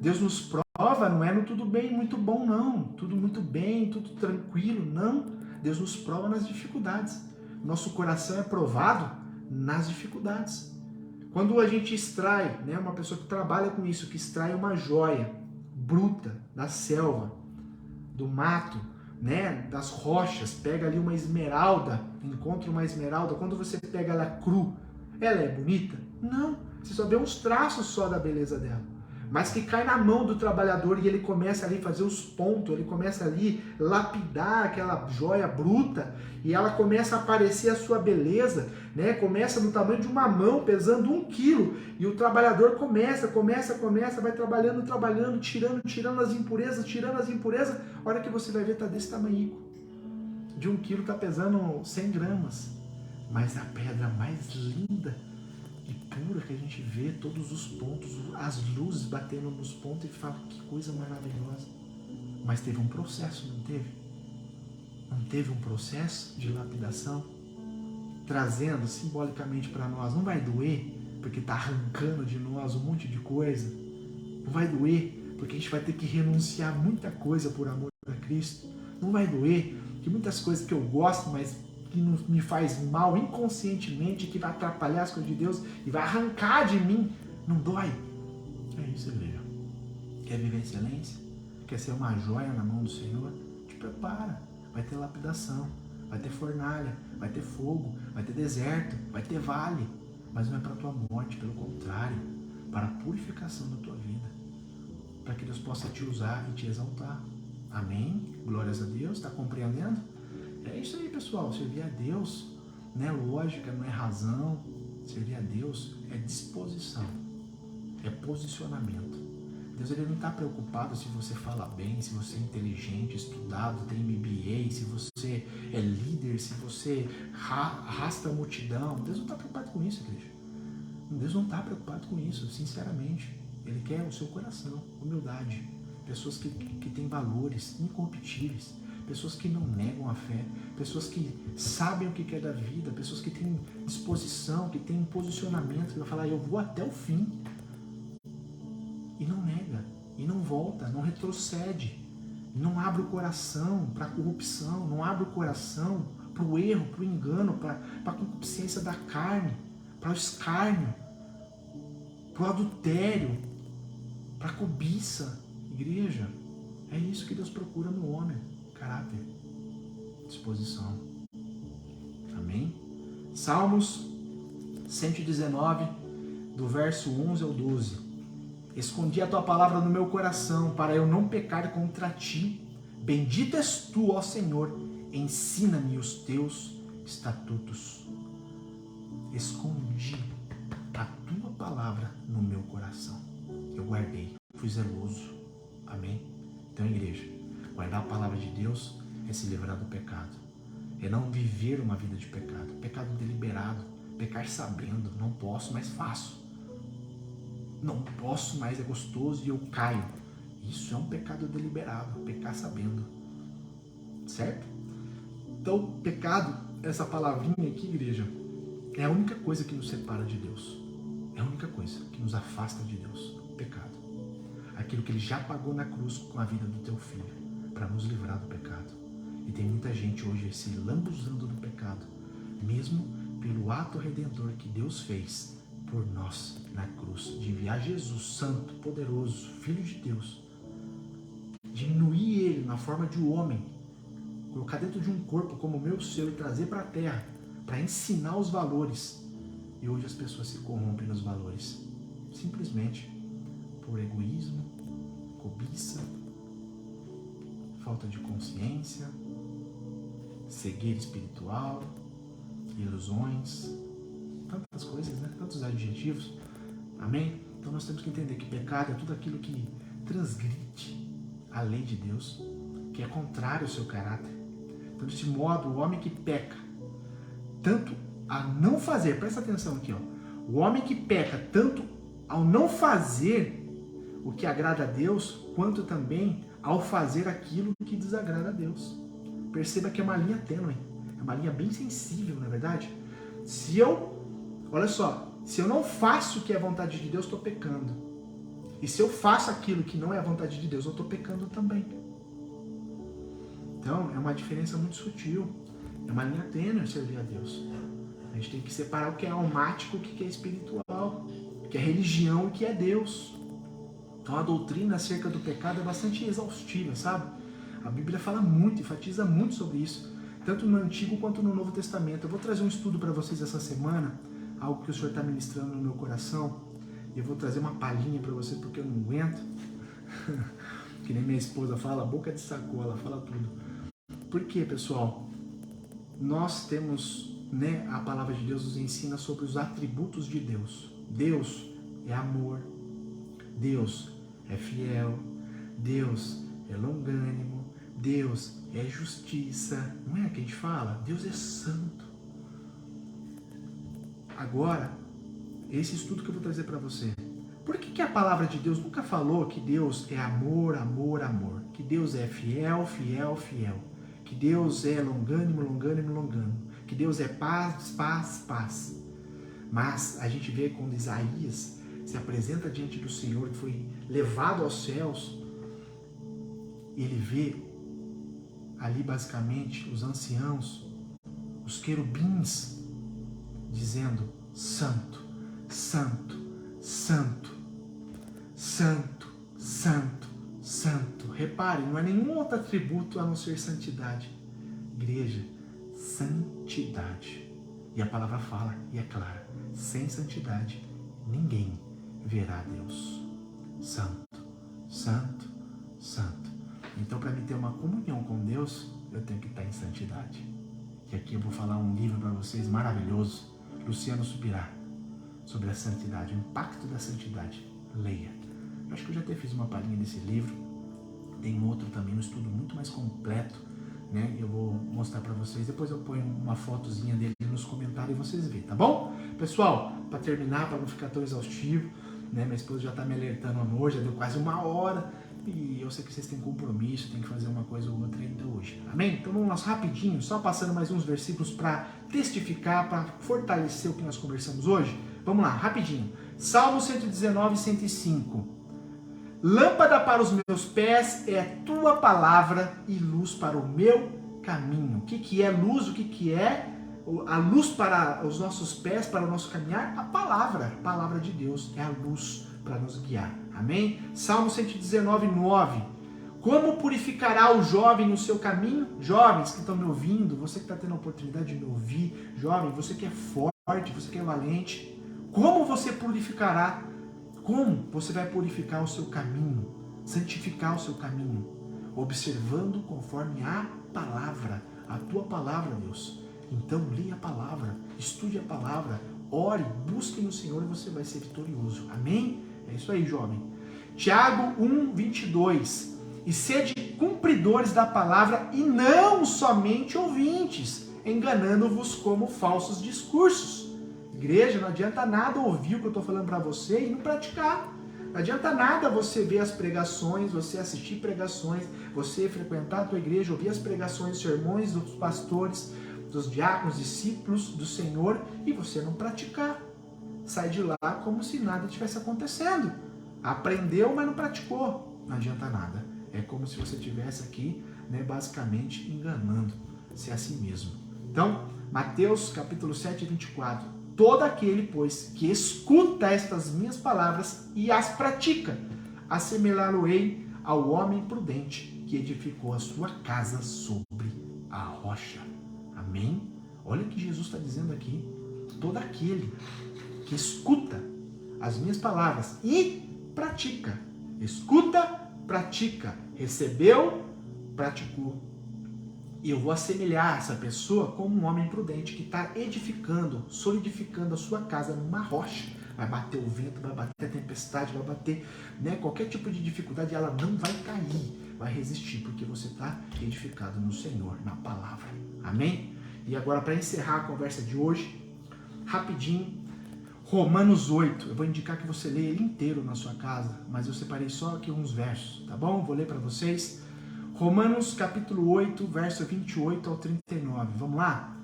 S1: Deus nos prova, não é no tudo bem, muito bom, não. Tudo muito bem, tudo tranquilo, não. Deus nos prova nas dificuldades. Nosso coração é provado nas dificuldades. Quando a gente extrai, né, uma pessoa que trabalha com isso, que extrai uma joia bruta da selva, do mato, né, das rochas, pega ali uma esmeralda, encontra uma esmeralda, quando você pega ela cru, ela é bonita? Não, você só vê uns traços só da beleza dela. Mas que cai na mão do trabalhador e ele começa ali a fazer os pontos, ele começa ali a lapidar aquela joia bruta e ela começa a aparecer a sua beleza, né? Começa no tamanho de uma mão, pesando 1 quilo, e o trabalhador começa, vai trabalhando, tirando as impurezas, a hora que você vai ver está desse tamanho. De 1 quilo está pesando 100 gramas, mas a pedra mais linda e pura que a gente vê, todos os pontos, as luzes batendo nos pontos, e fala: que coisa maravilhosa. Mas teve um processo, não teve? Não teve um processo de lapidação? Trazendo simbolicamente para nós, não vai doer, porque está arrancando de nós um monte de coisa. Não vai doer, porque a gente vai ter que renunciar muita coisa por amor a Cristo. Não vai doer, que muitas coisas que eu gosto, mas que me faz mal inconscientemente, que vai atrapalhar as coisas de Deus e vai arrancar de mim, não dói. É isso, igreja. Quer viver excelência? Quer ser uma joia na mão do Senhor? Te prepara. vai ter lapidação, vai ter fornalha, vai ter fogo, vai ter deserto, vai ter vale, mas não é para a tua morte, pelo contrário, para a purificação da tua vida, para que Deus possa te usar e te exaltar. Amém? Glórias a Deus, está compreendendo? É isso aí, pessoal, servir a Deus não é lógica, não é razão, servir a Deus é disposição, é posicionamento. Deus ele não está preocupado se você fala bem, se você é inteligente, estudado, tem MBA, se você é líder, se você arrasta a multidão. Deus não está preocupado com isso, igreja. Deus não está preocupado com isso, sinceramente. Ele quer o seu coração, humildade. Pessoas que têm valores incorruptíveis, pessoas que não negam a fé, pessoas que sabem o que é da vida, pessoas que têm disposição, que têm posicionamento, que vai falar, eu vou até o fim. E não nega, e não volta, não retrocede, não abre o coração para a corrupção, não abre o coração para o erro, para o engano, para a concupiscência da carne, para o escárnio, para o adultério, para a cobiça. Igreja, é isso que Deus procura no homem, caráter, disposição. Amém? Salmos 119, do verso 11 ao 12. Escondi a tua palavra no meu coração, para eu não pecar contra ti. Bendito és tu, ó Senhor, ensina-me os teus estatutos. Escondi a tua palavra no meu coração. Eu guardei, fui zeloso. Amém? Então, igreja, guardar a palavra de Deus é se livrar do pecado. É não viver uma vida de pecado. Pecado deliberado. Pecar sabendo, não posso, mas faço. Não posso mais, é gostoso e eu caio. Isso é um pecado deliberado, pecar sabendo. Certo? Então, pecado, essa palavrinha aqui, igreja, é a única coisa que nos separa de Deus. É a única coisa que nos afasta de Deus. Pecado. Aquilo que Ele já pagou na cruz com a vida do teu filho, para nos livrar do pecado. E tem muita gente hoje se lambuzando do pecado, mesmo pelo ato redentor que Deus fez por nós na cruz, de enviar Jesus santo, poderoso, Filho de Deus, diminuir Ele na forma de um homem, colocar dentro de um corpo como o meu, o seu, e trazer para a terra, para ensinar os valores. E hoje as pessoas se corrompem nos valores, simplesmente por egoísmo, cobiça, falta de consciência, cegueira espiritual, ilusões, tantas coisas, né? Tantos adjetivos. Amém? Então nós temos que entender que pecado é tudo aquilo que transgride a lei de Deus, que é contrário ao seu caráter. Então, desse modo, o homem que peca, tanto a não fazer, presta atenção aqui, ó, o homem que peca tanto ao não fazer o que agrada a Deus, quanto também ao fazer aquilo que desagrada a Deus. Perceba que é uma linha tênue, é uma linha bem sensível, não é verdade? Olha só, se eu não faço o que é a vontade de Deus, estou pecando. E se eu faço aquilo que não é a vontade de Deus, eu estou pecando também. Então, é uma diferença muito sutil. É uma linha tênue servir a Deus. A gente tem que separar o que é almático e o que é espiritual, o que é religião e o que é Deus. Então, a doutrina acerca do pecado é bastante exaustiva, sabe? A Bíblia fala muito, enfatiza muito sobre isso, tanto no Antigo quanto no Novo Testamento. Eu vou trazer um estudo para vocês essa semana, algo que o Senhor está ministrando no meu coração, e eu vou trazer uma palhinha para vocês, porque eu não aguento. Que nem minha esposa fala, boca de sacola, fala tudo. Por quê, pessoal? Nós temos, né, a palavra de Deus nos ensina sobre os atributos de Deus. Deus é amor, Deus é fiel, Deus é longânimo, Deus é justiça. Não é que a gente fala? Deus é santo. Agora, esse estudo que eu vou trazer para você. Por que a palavra de Deus nunca falou que Deus é amor, amor, amor? Que Deus é fiel, fiel, fiel. Que Deus é longânimo, longânimo, longânimo. Que Deus é paz, paz, paz. Mas a gente vê quando Isaías se apresenta diante do Senhor, que foi levado aos céus, ele vê ali basicamente os anciãos, os querubins, dizendo: Santo, Santo, Santo, Santo, Santo, Santo. Repare, não é nenhum outro atributo a não ser santidade. igreja, santidade. E a palavra fala, e é clara, sem santidade ninguém verá Deus. Santo, santo, santo. Então, para mim ter uma comunhão com Deus, eu tenho que estar em santidade. E aqui eu vou falar um livro para vocês maravilhoso, Luciano Subirá, sobre a santidade, o impacto da santidade. Leia. Eu acho que eu já até fiz uma palhinha desse livro. Tem um outro também, um estudo muito mais completo, né? Eu vou mostrar para vocês. Depois eu ponho uma fotozinha dele nos comentários e vocês veem, tá bom? Pessoal, para terminar, para não ficar tão exaustivo, né? Minha esposa já está me alertando amor, já deu quase 1 hora. E eu sei que vocês têm compromisso, tem que fazer uma coisa ou outra ainda hoje. Amém? Então vamos lá rapidinho, só passando mais uns versículos para testificar, para fortalecer o que nós conversamos hoje. Vamos lá, rapidinho. Salmo 119, 105. Lâmpada para os meus pés é a tua palavra e luz para o meu caminho. O que é luz? O que é a luz para os nossos pés, para o nosso caminhar? A palavra de Deus é a luz para nos guiar. Amém? Salmo 119, 9. Como purificará o jovem o seu caminho? Jovens que estão me ouvindo, você que está tendo a oportunidade de me ouvir, jovem, você que é forte, você que é valente, como você purificará? Como você vai purificar o seu caminho? Santificar o seu caminho? Observando conforme a palavra, a tua palavra, Deus. Então, leia a palavra, estude a palavra, ore, busque no Senhor e você vai ser vitorioso. Amém? É isso aí, jovem. Tiago 1, 22. E sede cumpridores da palavra e não somente ouvintes, enganando-vos como falsos discursos. Igreja, não adianta nada ouvir o que eu estou falando para você e não praticar. Não adianta nada você ver as pregações, você assistir pregações, você frequentar a tua igreja, ouvir as pregações, sermões dos pastores, dos diáconos, discípulos do Senhor e você não praticar. Sai de lá como se nada tivesse acontecendo. Aprendeu, mas não praticou. Não adianta nada. É como se você estivesse aqui, né, basicamente enganando-se a si mesmo. Então, Mateus capítulo 7, 24. Todo aquele, pois, que escuta estas minhas palavras e as pratica, assemelhá-lo-ei ao homem prudente que edificou a sua casa sobre a rocha. Amém? Olha o que Jesus está dizendo aqui. Todo aquele que escuta as minhas palavras e pratica. Escuta, pratica. Recebeu, praticou. E eu vou assemelhar essa pessoa como um homem prudente que está edificando, solidificando a sua casa numa rocha. Vai bater o vento, vai bater a tempestade, vai bater, né, qualquer tipo de dificuldade, ela não vai cair, vai resistir, porque você está edificado no Senhor, na palavra. Amém? E agora, para encerrar a conversa de hoje, rapidinho, Romanos 8. Eu vou indicar que você leia ele inteiro na sua casa, mas eu separei só aqui uns versos, tá bom? Vou ler para vocês. Romanos capítulo 8, verso 28 ao 39. Vamos lá?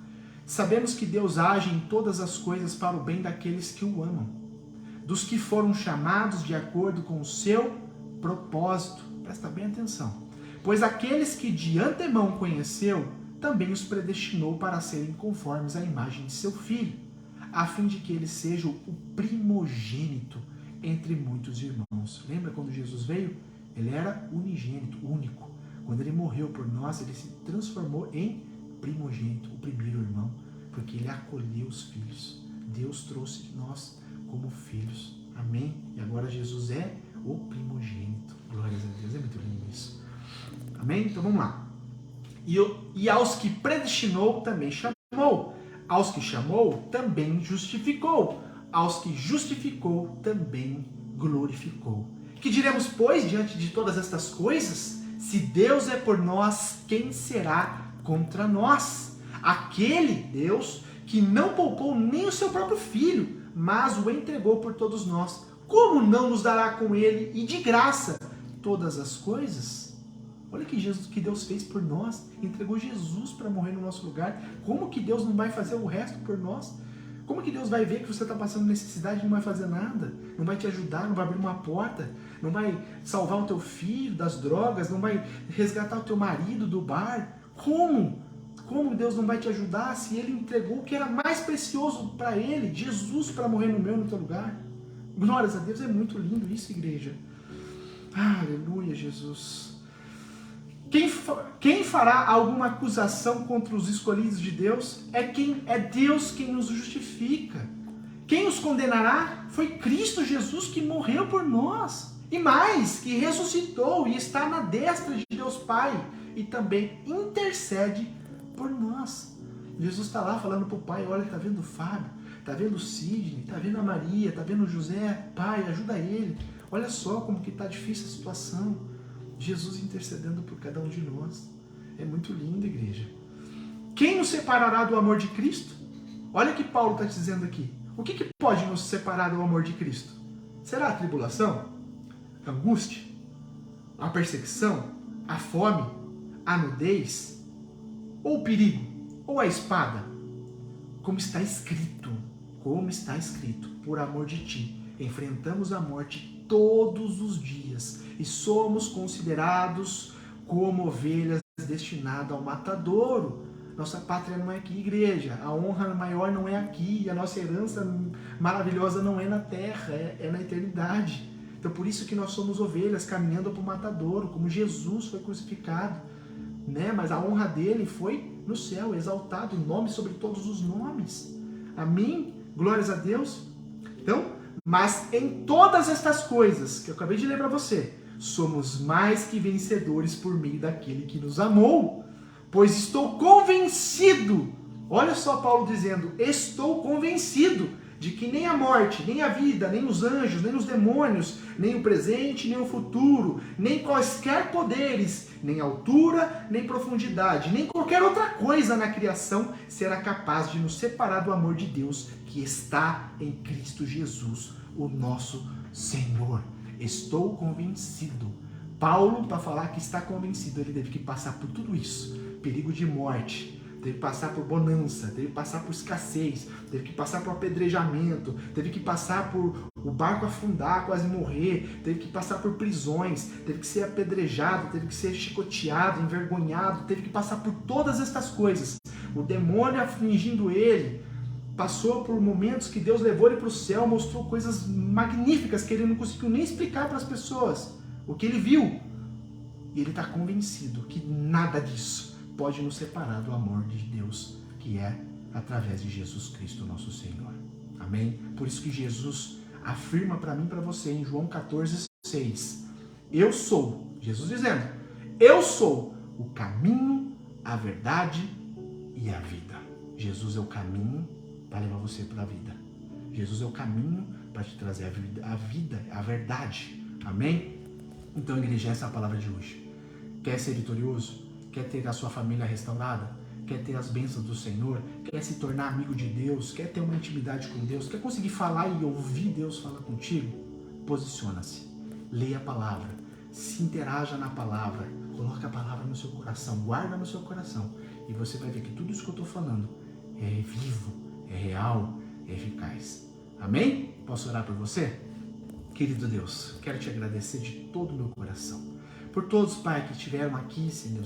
S1: Sabemos que Deus age em todas as coisas para o bem daqueles que o amam, dos que foram chamados de acordo com o seu propósito. Presta bem atenção. Pois aqueles que de antemão conheceu, também os predestinou para serem conformes à imagem de seu Filho, a fim de que ele seja o primogênito entre muitos irmãos. Lembra quando Jesus veio? Ele era unigênito, único. Quando ele morreu por nós, ele se transformou em primogênito, o primeiro irmão, porque ele acolheu os filhos. Deus trouxe nós como filhos. Amém? E agora Jesus é o primogênito. Glórias a Deus, é muito lindo isso. Amém? Então vamos lá. E aos que predestinou, também chamou. Aos que chamou, também justificou. Aos que justificou, também glorificou. Que diremos, pois, diante de todas estas coisas? Se Deus é por nós, quem será contra nós? Aquele Deus que não poupou nem o seu próprio Filho, mas o entregou por todos nós, como não nos dará com ele e de graça todas as coisas? Olha que Deus fez por nós, entregou Jesus para morrer no nosso lugar. Como que Deus não vai fazer o resto por nós? Como que Deus vai ver que você está passando necessidade e não vai fazer nada? Não vai te ajudar, não vai abrir uma porta, não vai salvar o teu filho das drogas, não vai resgatar o teu marido do bar? Como? Como Deus não vai te ajudar se Ele entregou o que era mais precioso para Ele, Jesus, para morrer no meu, no teu lugar? Glórias a Deus, é muito lindo isso, igreja. Aleluia, Jesus. Quem fará alguma acusação contra os escolhidos de Deus? É Deus quem nos justifica. Quem os condenará? Foi Cristo Jesus que morreu por nós. E mais, que ressuscitou e está na destra de Deus Pai. E também intercede por nós. Jesus está lá falando para o Pai, olha, está vendo o Fábio, está vendo o Sidney, está vendo a Maria, está vendo o José, Pai, ajuda ele. Olha só como que está difícil a situação. Jesus intercedendo por cada um de nós. É muito lindo, igreja. Quem nos separará do amor de Cristo? Olha o que Paulo está dizendo aqui. O que pode nos separar do amor de Cristo? Será a tribulação? A angústia? A perseguição? A fome? A nudez? Ou o perigo? Ou a espada? Como está escrito, por amor de ti, enfrentamos a morte todos os dias e somos considerados como ovelhas destinadas ao matadouro. Nossa pátria não é aqui, igreja. A honra maior não é aqui. A nossa herança maravilhosa não é na terra, é na eternidade. Então por isso que nós somos ovelhas caminhando para o matadouro, como Jesus foi crucificado. Mas a honra dele foi no céu, exaltado, o nome sobre todos os nomes. Amém? Glórias a Deus. Então, mas em todas estas coisas que eu acabei de ler para você, somos mais que vencedores por meio daquele que nos amou. Pois estou convencido, olha só Paulo dizendo, estou convencido de que nem a morte, nem a vida, nem os anjos, nem os demônios, nem o presente, nem o futuro, nem quaisquer poderes, nem altura, nem profundidade, nem qualquer outra coisa na criação será capaz de nos separar do amor de Deus que está em Cristo Jesus, o nosso Senhor. Estou convencido. Paulo, para falar que está convencido, ele teve que passar por tudo isso. Perigo de morte, teve que passar por bonança, teve que passar por escassez, teve que passar por apedrejamento, teve que passar por o barco afundar, quase morrer, teve que passar por prisões, teve que ser apedrejado, teve que ser chicoteado, envergonhado, teve que passar por todas estas coisas. O demônio afligindo ele, passou por momentos que Deus levou ele para o céu, mostrou coisas magníficas que ele não conseguiu nem explicar para as pessoas, o que ele viu. E ele está convencido que nada disso pode nos separar do amor de Deus, que é através de Jesus Cristo, nosso Senhor. Amém? Por isso que Jesus afirma para mim e para você em João 14:6. Eu sou, Jesus dizendo, eu sou o caminho, a verdade e a vida. Jesus é o caminho para levar você para a vida. Jesus é o caminho para te trazer a vida, a verdade. Amém? Então, igreja, essa é a palavra de hoje. Quer ser vitorioso? Quer ter a sua família restaurada? Quer ter as bênçãos do Senhor? Quer se tornar amigo de Deus? Quer ter uma intimidade com Deus? Quer conseguir falar e ouvir Deus falar contigo? Posiciona-se. Leia a palavra. Se interaja na palavra. Coloque a palavra no seu coração. Guarda no seu coração. E você vai ver que tudo isso que eu estou falando é vivo, é real, é eficaz. Amém? Posso orar por você? Querido Deus, quero te agradecer de todo o meu coração. Por todos, Pai, que estiveram aqui, Senhor,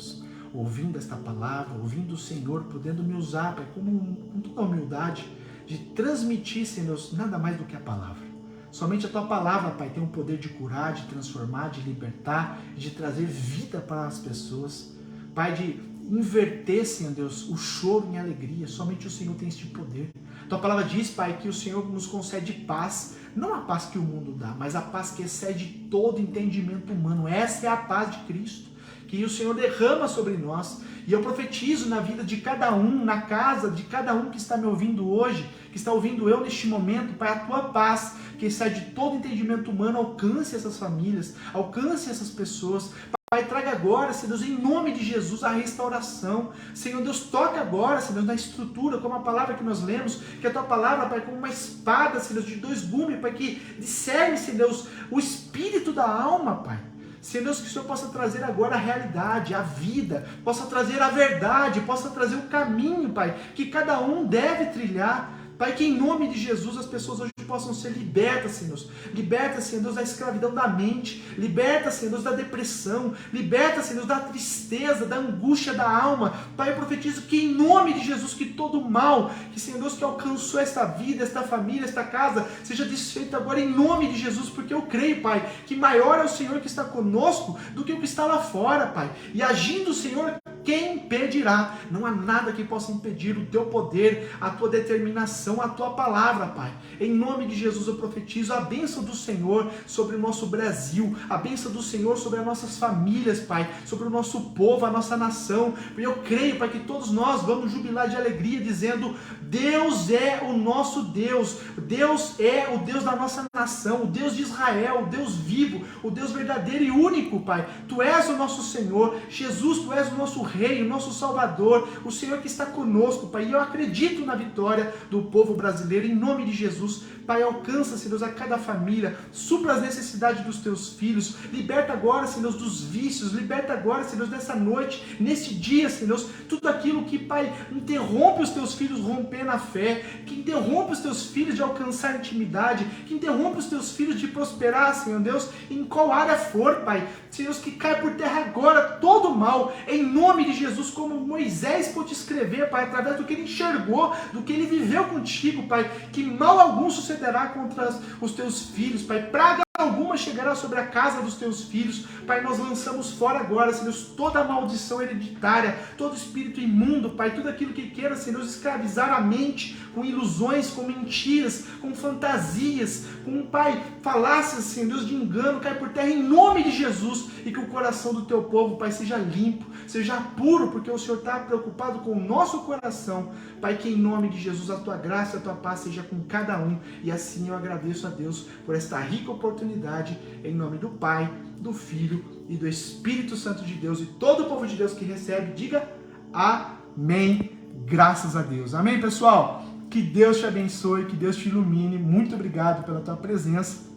S1: ouvindo esta palavra, ouvindo o Senhor, podendo me usar, Pai, com toda a humildade, de transmitir, Senhor, nada mais do que a palavra. Somente a Tua palavra, Pai, tem o poder de curar, de transformar, de libertar, de trazer vida para as pessoas. Pai, de inverter, Senhor Deus, o choro em alegria. Somente o Senhor tem este poder. Tua palavra diz, Pai, que o Senhor nos concede paz, não a paz que o mundo dá, mas a paz que excede todo entendimento humano. Essa é a paz de Cristo, que o Senhor derrama sobre nós. E eu profetizo na vida de cada um, na casa de cada um que está me ouvindo hoje, que está ouvindo eu neste momento, Pai, a Tua paz, que excede todo entendimento humano, alcance essas famílias, alcance essas pessoas. Pai, traga agora, Senhor Deus, em nome de Jesus, a restauração. Senhor Deus, toca agora, Senhor Deus, na estrutura, como a palavra que nós lemos, que a Tua palavra, Pai, como uma espada, Senhor Deus, de dois gumes, Pai, que discerne, Senhor Deus, o espírito da alma, Pai. Senhor Deus, que o Senhor possa trazer agora a realidade, a vida, possa trazer a verdade, possa trazer o caminho, Pai, que cada um deve trilhar. Pai, que em nome de Jesus as pessoas hoje possam ser libertas, Senhor Deus. Liberta, Senhor Deus, da escravidão da mente. Liberta, Senhor Deus, da depressão. Liberta, Senhor Deus, da tristeza, da angústia da alma. Pai, eu profetizo que em nome de Jesus, que todo mal, que, Senhor Deus, que alcançou esta vida, esta família, esta casa, seja desfeito agora em nome de Jesus, porque eu creio, Pai, que maior é o Senhor que está conosco do que o que está lá fora, Pai. E agindo o Senhor, quem impedirá? Não há nada que possa impedir o teu poder, a tua determinação, a tua palavra, Pai. Em nome de Jesus eu profetizo a bênção do Senhor sobre o nosso Brasil, a bênção do Senhor sobre as nossas famílias, Pai, sobre o nosso povo, a nossa nação. E eu creio, Pai, que todos nós vamos jubilar de alegria, dizendo: Deus é o nosso Deus, Deus é o Deus da nossa nação, o Deus de Israel, o Deus vivo, o Deus verdadeiro e único, Pai. Tu és o nosso Senhor, Jesus, Tu és o nosso Rei, o nosso Salvador, o Senhor que está conosco, Pai. E eu acredito na vitória do povo brasileiro, em nome de Jesus. Pai, alcança, Senhor Deus, a cada família, supra as necessidades dos Teus filhos, liberta agora, Senhor Deus, dos vícios, liberta agora, Senhor Deus, nessa noite, nesse dia, Senhor Deus, tudo aquilo que, Pai, interrompe os Teus filhos romper na fé, que interrompe os Teus filhos de alcançar intimidade, que interrompe os Teus filhos de prosperar, Senhor Deus, em qual área for, Pai. Senhor Deus, que cai por terra agora todo o mal, em nome de Jesus, como Moisés pôde escrever, Pai, através do que ele enxergou, do que ele viveu contigo, Pai, que mal algum sucederá contra os Teus filhos, Pai, praga alguma chegará sobre a casa dos Teus filhos. Pai, nós lançamos fora agora, Senhor Deus, toda a maldição hereditária, todo espírito imundo, Pai, tudo aquilo que queira, Senhor Deus, escravizar a mente com ilusões, com mentiras, com fantasias, com, Pai, falácias, Senhor Deus, de engano, cai por terra em nome de Jesus, e que o coração do Teu povo, Pai, seja limpo, seja puro, porque o Senhor está preocupado com o nosso coração. Pai, que em nome de Jesus a Tua graça e a Tua paz seja com cada um, e assim eu agradeço a Deus por esta rica oportunidade, em nome do Pai, do Filho e do Espírito Santo de Deus, e todo o povo de Deus que recebe, diga amém, graças a Deus. Amém, pessoal? Que Deus te abençoe, que Deus te ilumine. Muito obrigado pela tua presença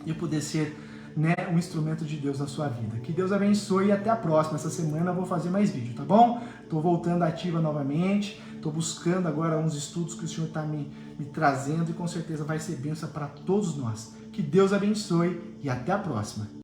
S1: e poder ser, um instrumento de Deus na sua vida. Que Deus abençoe e até a próxima. Essa semana eu vou fazer mais vídeo, tá bom? Estou voltando ativa novamente, estou buscando agora uns estudos que o Senhor está me trazendo, e com certeza vai ser bênção para todos nós. Que Deus abençoe e até a próxima.